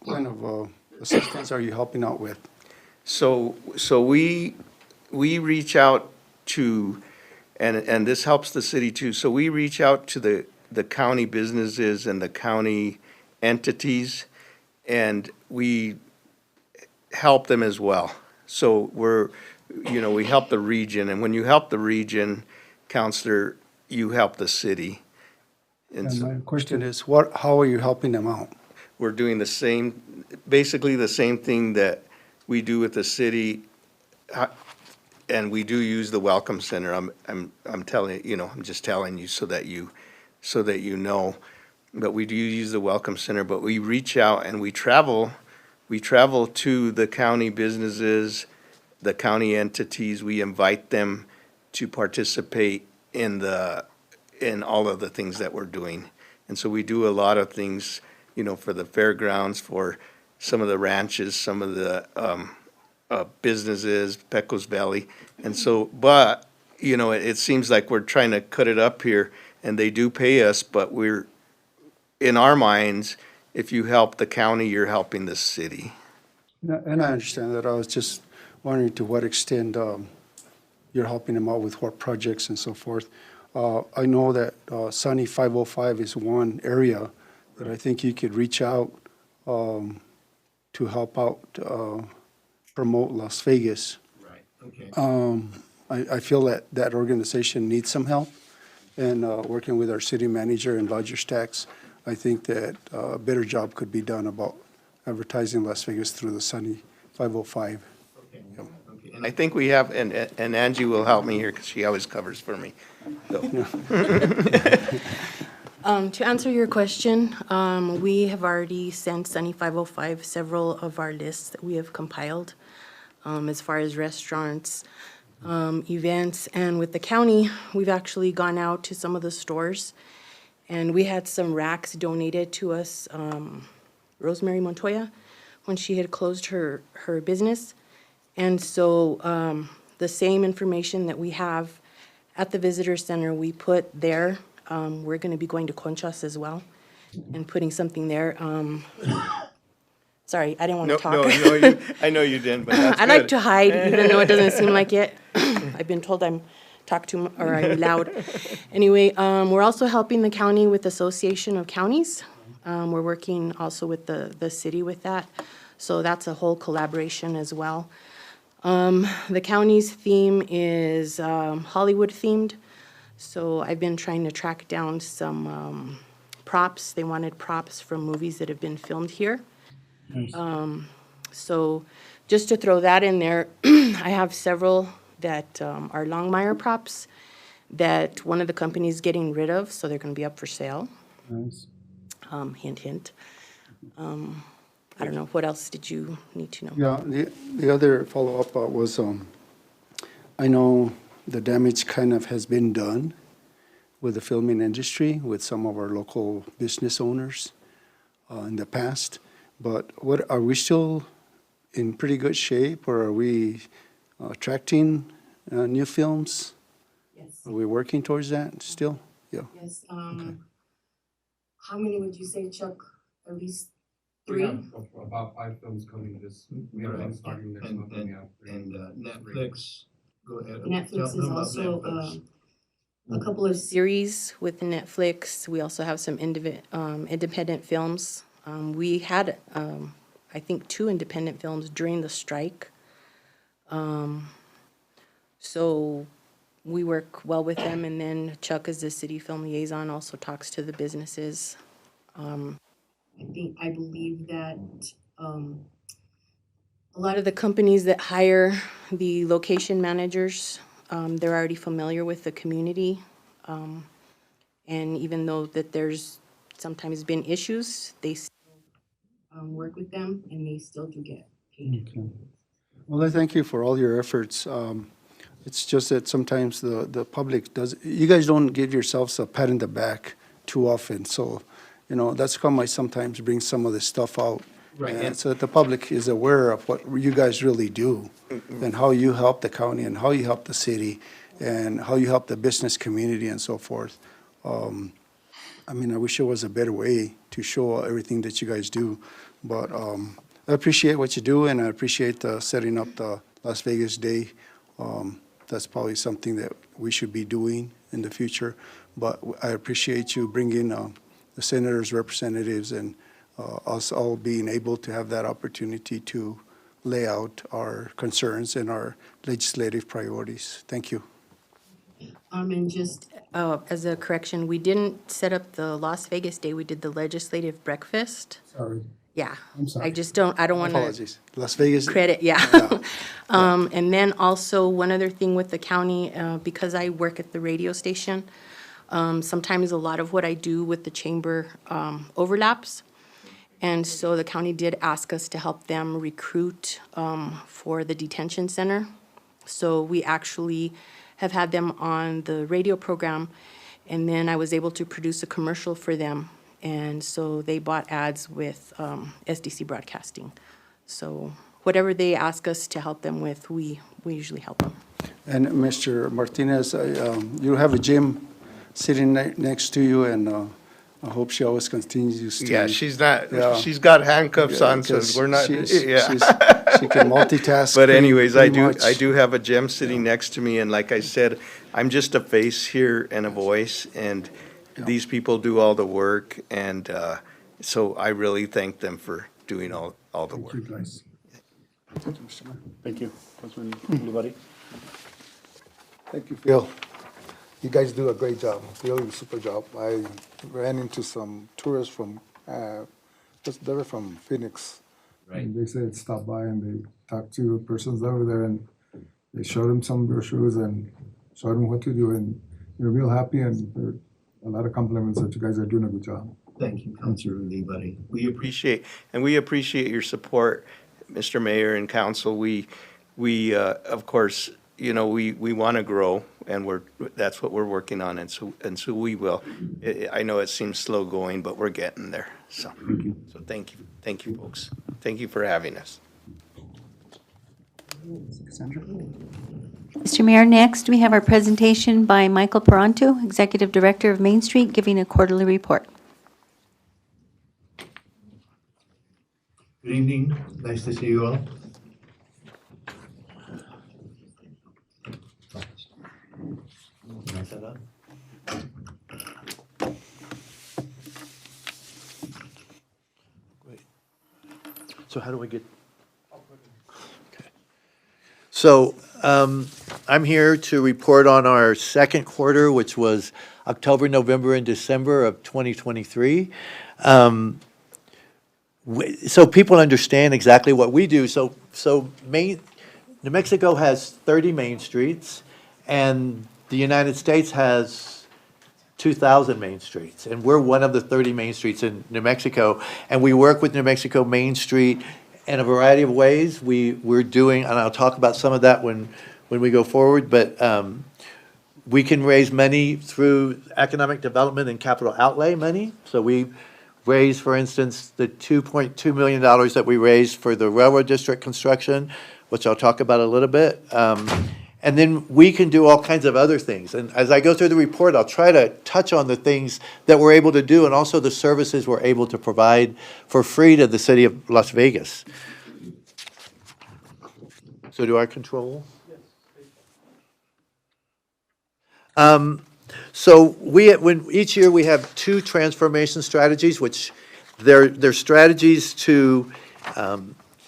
kind of assistance are you helping out with? So we reach out to, and this helps the city too. So we reach out to the county businesses and the county entities, and we help them as well. So we help the region, and when you help the region, Counselor, you help the city. And my question is, how are you helping them out? We're doing basically the same thing that we do with the city, and we do use the Welcome Center. I'm telling you, I'm just telling you so that you know. But we do use the Welcome Center, but we reach out and we travel to the county businesses, the county entities. We invite them to participate in all of the things that we're doing. And so we do a lot of things, for the fairgrounds, for some of the ranches, some of the businesses, Pecos Valley. And so, but, it seems like we're trying to cut it up here, and they do pay us, but in our minds, if you help the county, you're helping the city. And I understand that. I was just wondering to what extent you're helping them out with what projects and so forth. I know that Sunny 505 is one area that I think you could reach out to help out promote Las Vegas. Right, okay. I feel that organization needs some help, and working with our city manager and Lodgers Tax, I think that a better job could be done about advertising Las Vegas through the Sunny 505. Okay. Okay. And I think we have, and Angie will help me here because she always covers for me. So. To answer your question, we have already sent Sunny 505 several of our lists that we have compiled as far as restaurants, events, and with the county, we've actually gone out to some of the stores, and we had some racks donated to us, Rosemary Montoya, when she had closed her business. And so the same information that we have at the visitor center, we put there. We're going to be going to Conchas as well and putting something there. Sorry, I didn't want to talk. No, I know you didn't, but that's I good. like to hide, even though it doesn't seem like it. I've been told I'm loud. Anyway, we're also helping the county with Association of Counties. We're working also with the city with that. So that's a whole collaboration as well. The county's theme is Hollywood themed. So I've been trying to track down some props. They wanted props from movies that have been filmed here. Nice. So just to throw that in there, I have several that are Longmire props that one of the companies getting rid of, so they're going to be up for sale. Nice. Hint, hint. I don't know, what else did you need to know? Yeah, the other follow-up was, I know the damage kind of has been done with the filming industry, with some of our local business owners in the past. But what, are we still in pretty good shape, or are we attracting new films? Yes. Are we working towards that still? Yeah. Yes, how many would you say, Chuck? At least three? about 5 films coming we have one starting next month, and we have 3. And Netflix, go ahead. Netflix is Tell them about also Netflix. a couple of series with Netflix. We also have some independent films. We had, I think, 2 independent films during the strike. So we work well with them, and then Chuck, as the city film liaison, also talks to the businesses. I believe that a lot of the companies that hire the location managers, they're already familiar with the community. And even though that there's sometimes been issues, they still work with them, and they still do get paid. Okay. Well, I thank you for all your efforts. It's just that sometimes the public does, you guys don't give yourselves a pat in the back too often. So, you know, that's how I sometimes bring some of this stuff out. Right. And so that the public is aware of what you guys really do and how you help the county and how you help the city and how you help the business community and so forth. I mean, I wish there was a better way to show everything that you guys do. But I appreciate what you do, and I appreciate setting up the Las Vegas Day. That's probably something that we should be doing in the future. But I appreciate you bringing the senators, representatives, and us all being able to have that opportunity to lay out our concerns and our legislative priorities. Thank you. And just as a correction, we didn't set up the Las Vegas Day, we did the legislative breakfast. Sorry. Yeah. I'm sorry. I don't want to Apologies. Las Vegas. credit, yeah. And then also, one other thing with the county, because I work at the radio station, sometimes a lot of what I do with the chamber overlaps. And so the county did ask us to help them recruit for the detention center. So we actually have had them on the radio program, and then I was able to produce a commercial for them. And so they bought ads with SDC Broadcasting. So whatever they ask us to help them with, we usually help them. And Mr. Martinez, you have a gym sitting next to you, and I hope she always continues to. Yeah, she's not, Yeah. she's got handcuffs Yeah, on, so because we're not, she yeah. can multitask. But anyways, I pretty much. do have a gem sitting next to me, and like I said, I'm just a face here and a voice, and these people do all the work, and so I really thank them for doing all the work. Thank you, guys. Thank you, Councilman Uluvari. Thank you, Phil. You guys do a great job, really super job. I ran into some tourists from, they were from Phoenix. And they said stop by and they talked to persons over there and they showed them some brochures and showed them what to do, and they're real happy, and there are a lot of compliments that you guys are doing a good job. Thank you, Councilor Lee, buddy. We Appreciate, and we appreciate your support, Mr. Mayor and Council. We of course, you know, we want to grow, and that's what we're working on, and so we will. I know it seems slow going, but we're getting there. So thank you, folks. Thank you for having us. Cassandra? Mr. Mayor, next we have our presentation by Michael Peranto, Executive Director of Main Street, giving a quarterly report. Good evening. Nice to see you all. Can I set up? So how do I get? So I'm here to report on our second quarter, which was October, November, and December of 2023. So people understand exactly what we do. So New Mexico has 30 main streets, and the United States has 2,000 main streets, and we're one of the 30 main streets in New Mexico. And we work with New Mexico Main Street in a variety of ways. We're doing, and I'll talk about some of that when we go forward, but we can raise money through economic development and capital outlay money. So we raised, for instance, the $2.2 million that we raised for the railroad district construction, which I'll talk about a little bit. And then we can do all kinds of other things. And as I go through the report, I'll try to touch on the things that we're able to do and also the services we're able to provide for free to the city of Las Vegas. So do I control? So each year we have two transformation strategies, which they're strategies to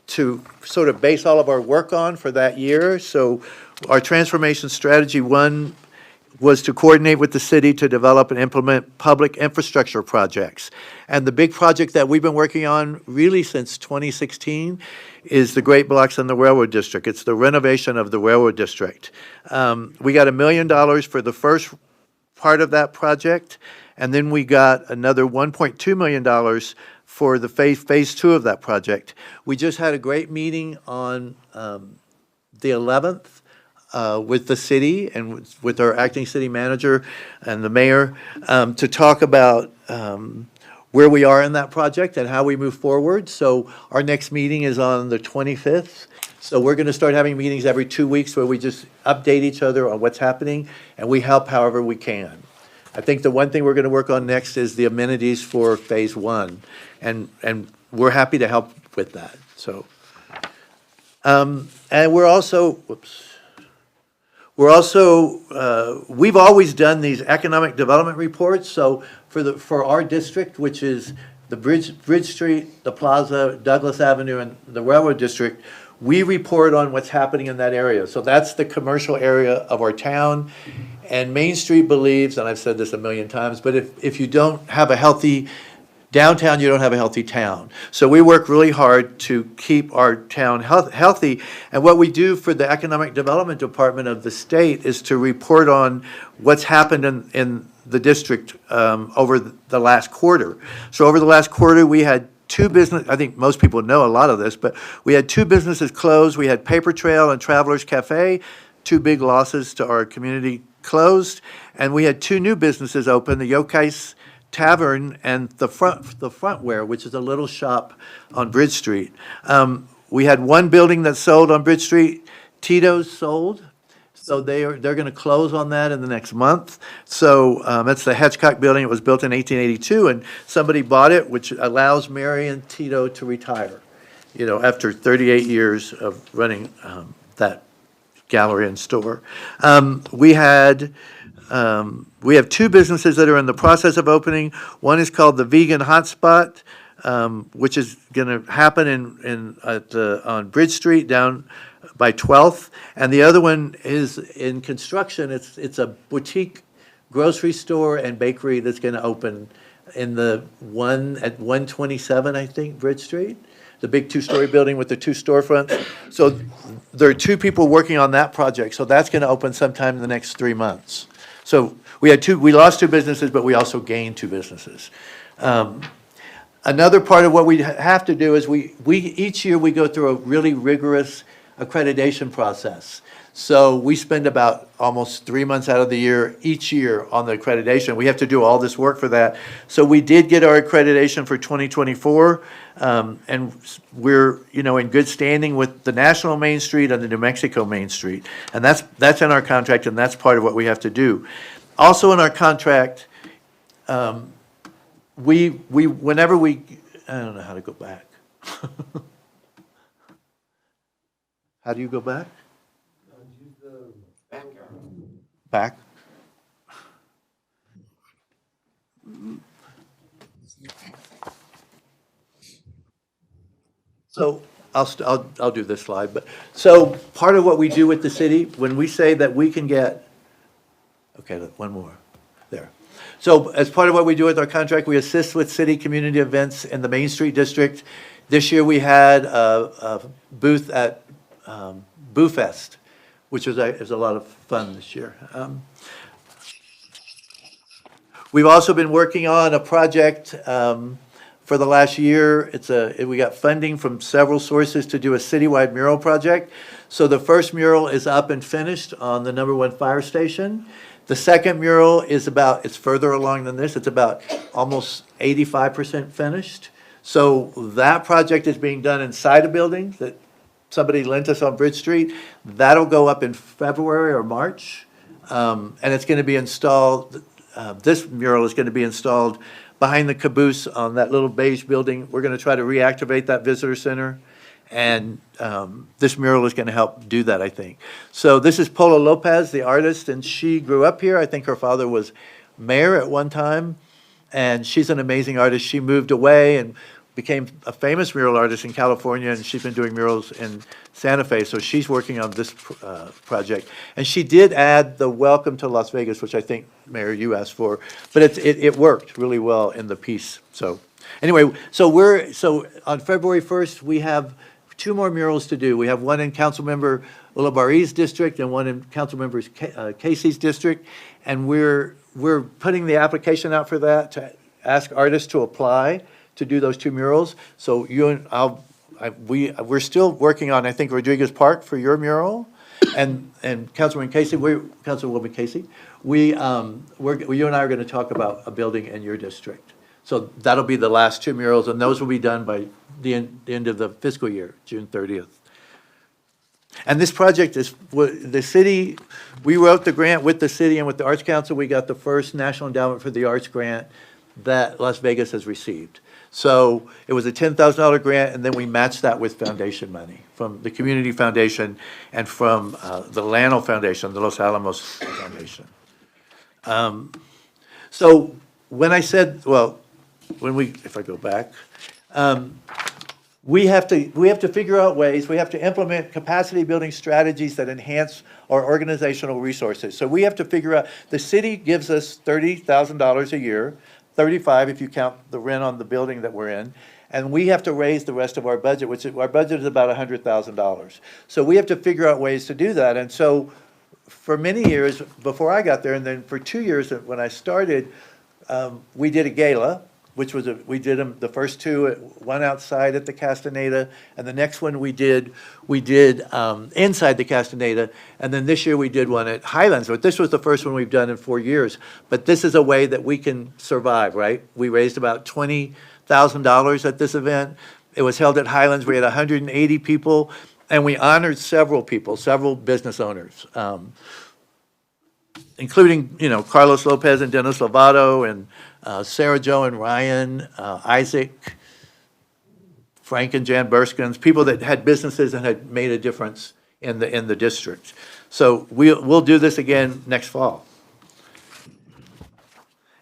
sort of base all of our work on for that year. So our transformation strategy one was to coordinate with the city to develop and implement public infrastructure projects. And the big project that we've been working on really since 2016 is the Great Blocks in the Railroad District. It's the renovation of the Railroad District. We got $1 million for the first part of that project, and then we got another $1.2 million for the phase two of that project. We just had a great meeting on the 11th with the city and with our acting city manager and the mayor to talk about where we are in that project and how we move forward. So our next meeting is on the 25th. So we're going to start having meetings every 2 weeks where we just update each other on what's happening, and we help however we can. I think the one thing we're going to work on next is the amenities for phase one, and we're happy to help with that. So, and we're also, we've always done these economic development reports. So for our district, which is the Bridge Street, the Plaza, Douglas Avenue, and the Railroad District, we report on what's happening in that area. So that's the commercial area of our town. And Main Street believes, and I've said this a million times, but if you don't have a healthy downtown, you don't have a healthy town. So we work really hard to keep our town healthy. And what we do for the Economic Development Department of the state is to report on what's happened in the district over the last quarter. So over the last quarter, we had two business, I think most people know a lot of this, but we had two businesses closed. We had Paper Trail and Travelers Cafe, two big losses to our community closed. And we had two new businesses open, the Yokai's Tavern and the Frontwear, which is a little shop on Bridge Street. We had one building that sold on Bridge Street. Tito's sold. So they're going to close on that in the next month. So that's the Hitchcock building. It was built in 1882, and somebody bought it, which allows Mary and Tito to retire, after 38 years of running that gallery and store. We have two businesses that are in the process of opening. One is called the Vegan Hotspot, which is going to happen on Bridge Street down by 12th, and the other one is in construction. It's a boutique grocery store and bakery that's going to open in the one at 127, I think, Bridge Street, the big two-story building with the two storefronts. So there are two people working on that project, so that's going to open sometime in the next 3 months. So we lost two businesses, but we also gained two businesses. Another part of what we have to do is each year we go through a really rigorous accreditation process. So we spend about almost 3 months out of the year each year on the accreditation. We have to do all this work for that. So we did get our accreditation for 2024, and we're in good standing with the National Main Street and the New Mexico Main Street, and that's in our contract, and that's part of what we have to do. Also in our contract, whenever we I don't know how to go back. How do you go back? Back? So I'll do this slide, but so part of what we do with the city, when we say that we can get, okay, look, one more, there. So as part of what we do with our contract, we assist with city community events in the Main Street District. This year we had a booth at Boo Fest, which was a lot of fun this year. We've also been working on a project for the last year. We got funding from several sources to do a citywide mural project. So the first mural is up and finished on the number 1 fire station. The second mural is it's further along than this. It's about almost 85% finished. So that project is being done inside a building that somebody lent us on Bridge Street. That'll go up in February or March. And it's going to be installed, this mural is going to be installed behind the caboose on that little beige building. We're going to try to reactivate that visitor center. And this mural is going to help do that, I think. So this is Paula Lopez, the artist, and she grew up here. I think her father was mayor at one time. And she's an amazing artist. She moved away and became a famous mural artist in California, and she's been doing murals in Santa Fe, so she's working on this project. And she did add the Welcome to Las Vegas, which I think, Mayor, you asked for, but it worked really well in the piece. So anyway, so on February 1st, we have 2 more murals to do. We have one in Councilmember Ulibarri's district and one in Councilmember Casey's district, and we're putting the application out for that to ask artists to apply to do those 2 murals. So you and we're still working on, I think, Rodriguez Park for your mural, and Councilwoman Casey, Councilwoman Casey, you and I are going to talk about a building in your district. So that'll be the last 2 murals, and those will be done by the end of the fiscal year, June 30th. And this project is, the city, we wrote the grant with the city and with the Arts Council. We got the first National Endowment for the Arts grant that Las Vegas has received. So it was a $10,000 grant, and then we matched that with foundation money from the Community Foundation and from the Lano Foundation, the Los Alamos Foundation. So when I said, if I go back, we have to figure out ways, we have to implement capacity building strategies that enhance our organizational resources. So we have to figure out, the city gives us $30,000 a year, 35 if you count the rent on the building that we're in, and we have to raise the rest of our budget, our budget is about $100,000. So we have to figure out ways to do that. And so for many years before I got there, and then for 2 years when I started, we did a gala, which was we did them, the first 2, one outside at the Castaneda, and the next one we did inside the Castaneda, and then this year we did one at Highlands. But this was the first one we've done in 4 years. But this is a way that we can survive, right? We raised about $20,000 at this event. It was held at Highlands. We had 180 people, and we honored several people, several business owners, including, Carlos Lopez and Dennis Lovato, and Sarah Jo and Ryan, Isaac, Frank and Jan Burskins, people that had businesses and had made a difference in the district. So we'll do this again next fall.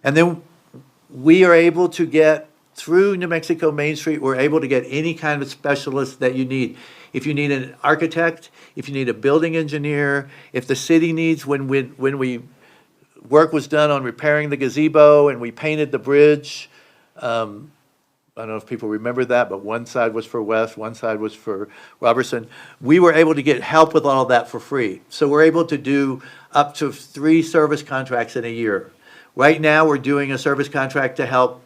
And then we are able to get through New Mexico Main Street, we're able to get any kind of specialist that you need. If you need an architect, if you need a building engineer, if the city needs, when we work was done on repairing the gazebo and we painted the bridge. I don't know if people remember that, but one side was for West, one side was for Robertson. We were able to get help with all that for free. So we're able to do up to 3 service contracts in a year. Right now, we're doing a service contract to help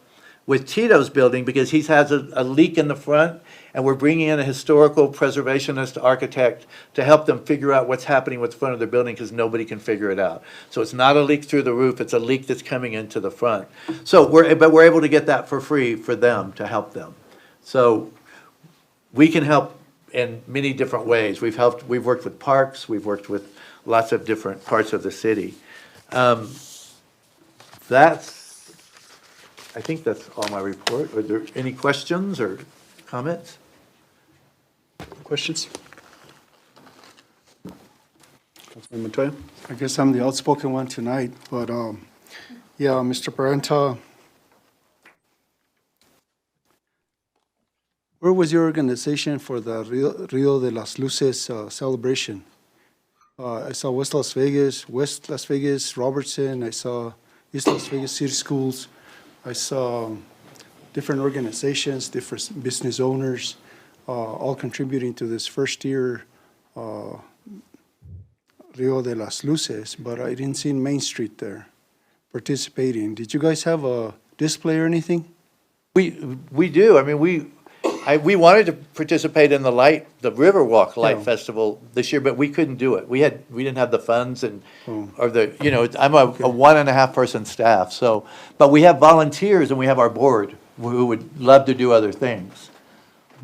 with Tito's building because he has a leak in the front, and we're bringing in a historical preservationist architect to help them figure out what's happening with the front of their building because nobody can figure it out. So it's not a leak through the roof, it's a leak that's coming into the front. So we're able to get that for free for them to help them. So we can help in many different ways. We've worked with parks, we've worked with lots of different parts of the city. I think that's all my report. Are there any questions or comments? Questions? Councilman Montoya? I guess I'm the outspoken one tonight, but, yeah, Mr. Parenta, where was your organization for the Rio de las Luces celebration? I saw West Las Vegas, Robertson, I saw East Las Vegas City Schools, I saw different organizations, different business owners, all contributing to this first year Rio de las Luces, but I didn't see Main Street there. participating. Did you guys have a display or anything? We do. I mean, we wanted to participate in the Riverwalk Light Yeah. Festival this year, but we couldn't do it. We didn't have the funds and, Oh. or I'm a 1.5 person staff, so, but we have volunteers and we have our board who would love to do other things.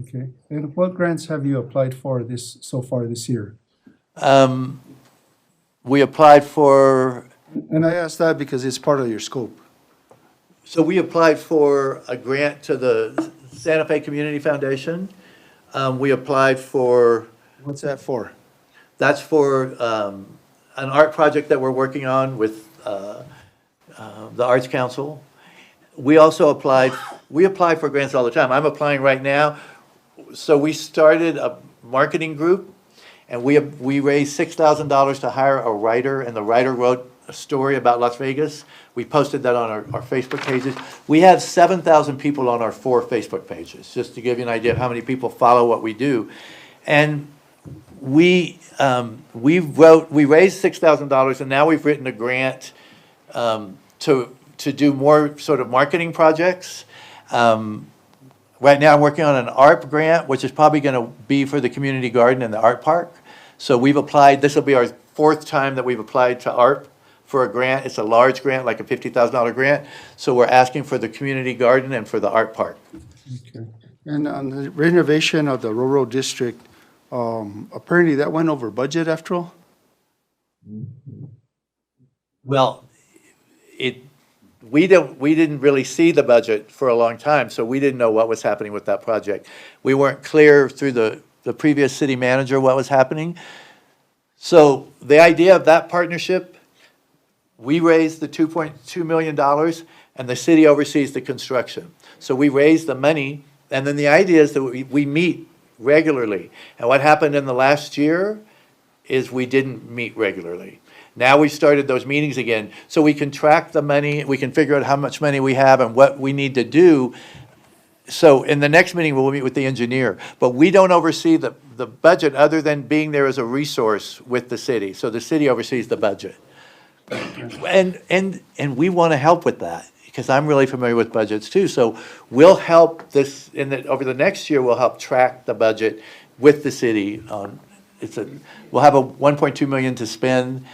Okay. And what grants have you applied for so far this year? We applied for, And I ask that because it's part of your scope. so we applied for a grant to the Santa Fe Community Foundation. We applied for, What's that for? that's for an art project that we're working on with the Arts Council. We also applied for grants all the time. I'm applying right now. So we started a marketing group, and we raised $6,000 to hire a writer, and the writer wrote a story about Las Vegas. We posted that on our Facebook pages. We have 7,000 people on our 4 Facebook pages, just to give you an idea of how many people follow what we do. And we raised $6,000, and now we've written a grant to do more sort of marketing projects. Right now, I'm working on an ARP grant, which is probably going to be for the community garden and the art park. So we've applied, this will be our 4th time that we've applied to ARP for a grant. It's a large grant, like a $50,000 grant. So we're asking for the community garden and for the art park. Okay. And on the renovation of the rural district, apparently that went over budget after all? Well, we didn't really see the budget for a long time, so we didn't know what was happening with that project. We weren't clear through the previous city manager what was happening. So the idea of that partnership, we raised the $2.2 million, and the city oversees the construction. So we raised the money, and then the idea is that we meet regularly. And what happened in the last year is we didn't meet regularly. Now we've started those meetings again, so we can track the money, we can figure out how much money we have and what we need to do. So in the next meeting, we'll meet with the engineer, but we don't oversee the budget other than being there as a resource with the city. So the city oversees the budget. And we want to help with that, because I'm really familiar with budgets too. So we'll help this, over the next year, we'll help track the budget with the city. We'll have a $1.2 million to spend,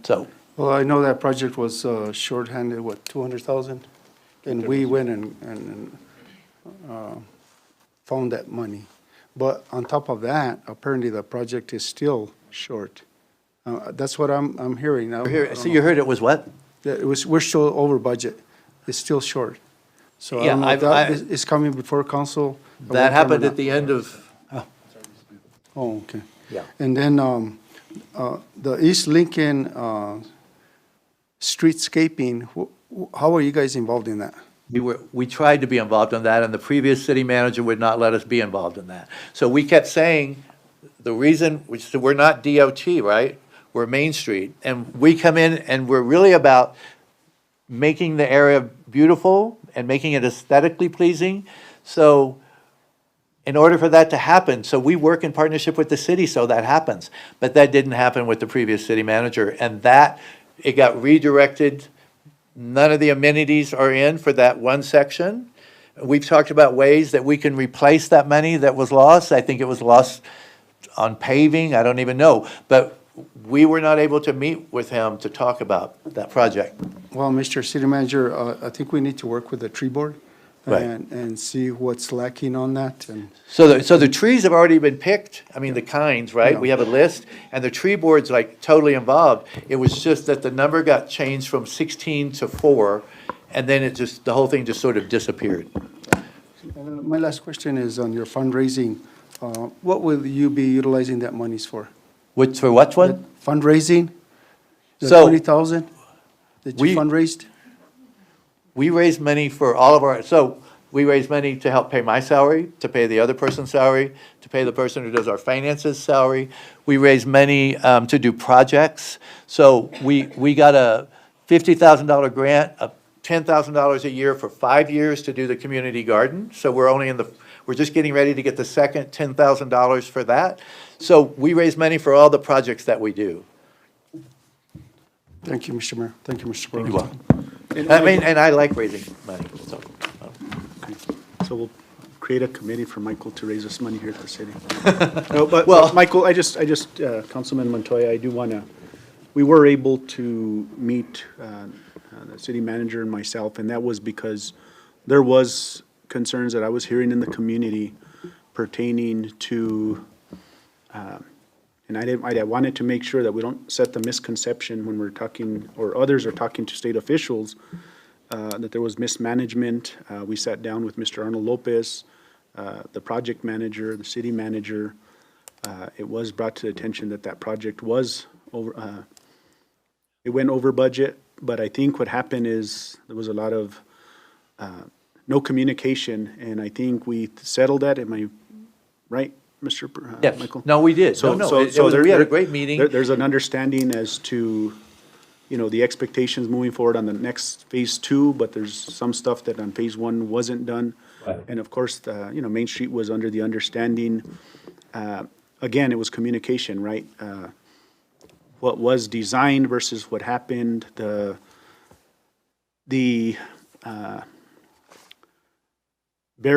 so. Well, I know that project was shorthanded, what, 200,000? And we went and found that money. But on top of that, apparently the project is still short. That's what I'm hearing now. So you heard it was what? That we're still over budget. It's still short. So I Yeah, don't know if that is coming before council. That happened at the end of, Oh, okay. yeah. And then the East Lincoln streetscaping, how are you guys involved in that? We tried to be involved in that, and the previous city manager would not let us be involved in that. So we kept saying, the reason, we're not DOT, right? We're Main Street, and we come in and we're really about making the area beautiful and making it aesthetically pleasing. So in order for that to happen, so we work in partnership with the city so that happens. But that didn't happen with the previous city manager, and it got redirected. None of the amenities are in for that one section. We've talked about ways that we can replace that money that was lost. I think it was lost on paving, I don't even know. But we were not able to meet with him to talk about that project. Well, Mr. City Manager, I think we need to work with the tree board Right. and see what's lacking on that. And So the trees have already been picked, I mean, the kinds, right? Yeah. We have a list, and the tree board's like totally involved. It was just that the number got changed from 16 to 4, and then the whole thing just sort of disappeared. my last question is on your fundraising. What will you be utilizing that monies for? For what one? Fundraising? The So- 20,000 that you fundraised? We raise money for all of we raise money to help pay my salary, to pay the other person's salary, to pay the person who does our finances salary. We raise money to do projects. So we got a $50,000 grant, $10,000 a year for 5 years to do the community garden. So we're just getting ready to get the second $10,000 for that. So we raise money for all the projects that we do. Thank you, Mr. Mayor. Thank you, Mr. You're President. welcome. I mean, and I like raising money, so. So we'll create a committee for Michael to raise us money here at the city. No, but, Well- Michael, Councilman Montoya, I do wanna, we were able to meet, the city manager and myself, and that was because there was concerns that I was hearing in the community pertaining to, and I wanted to make sure that we don't set the misconception when we're talking, or others are talking to state officials, that there was mismanagement. We sat down with Mr. Arnold Lopez, the project manager, the city manager. It was brought to the attention that that project was over, it went over budget, but I think what happened is there was a lot of no communication, and I think we settled that. Am I right, Mr. Yes. Michael? No, we did. So- No, so- it so was- there- we had a there- great meeting. There's an understanding as to, you know, the expectations moving forward on the next phase two, but there's some stuff that on phase one wasn't done. Right. And of course, you know, Main Street was under the understanding, again, it was communication, right? What was designed versus what happened,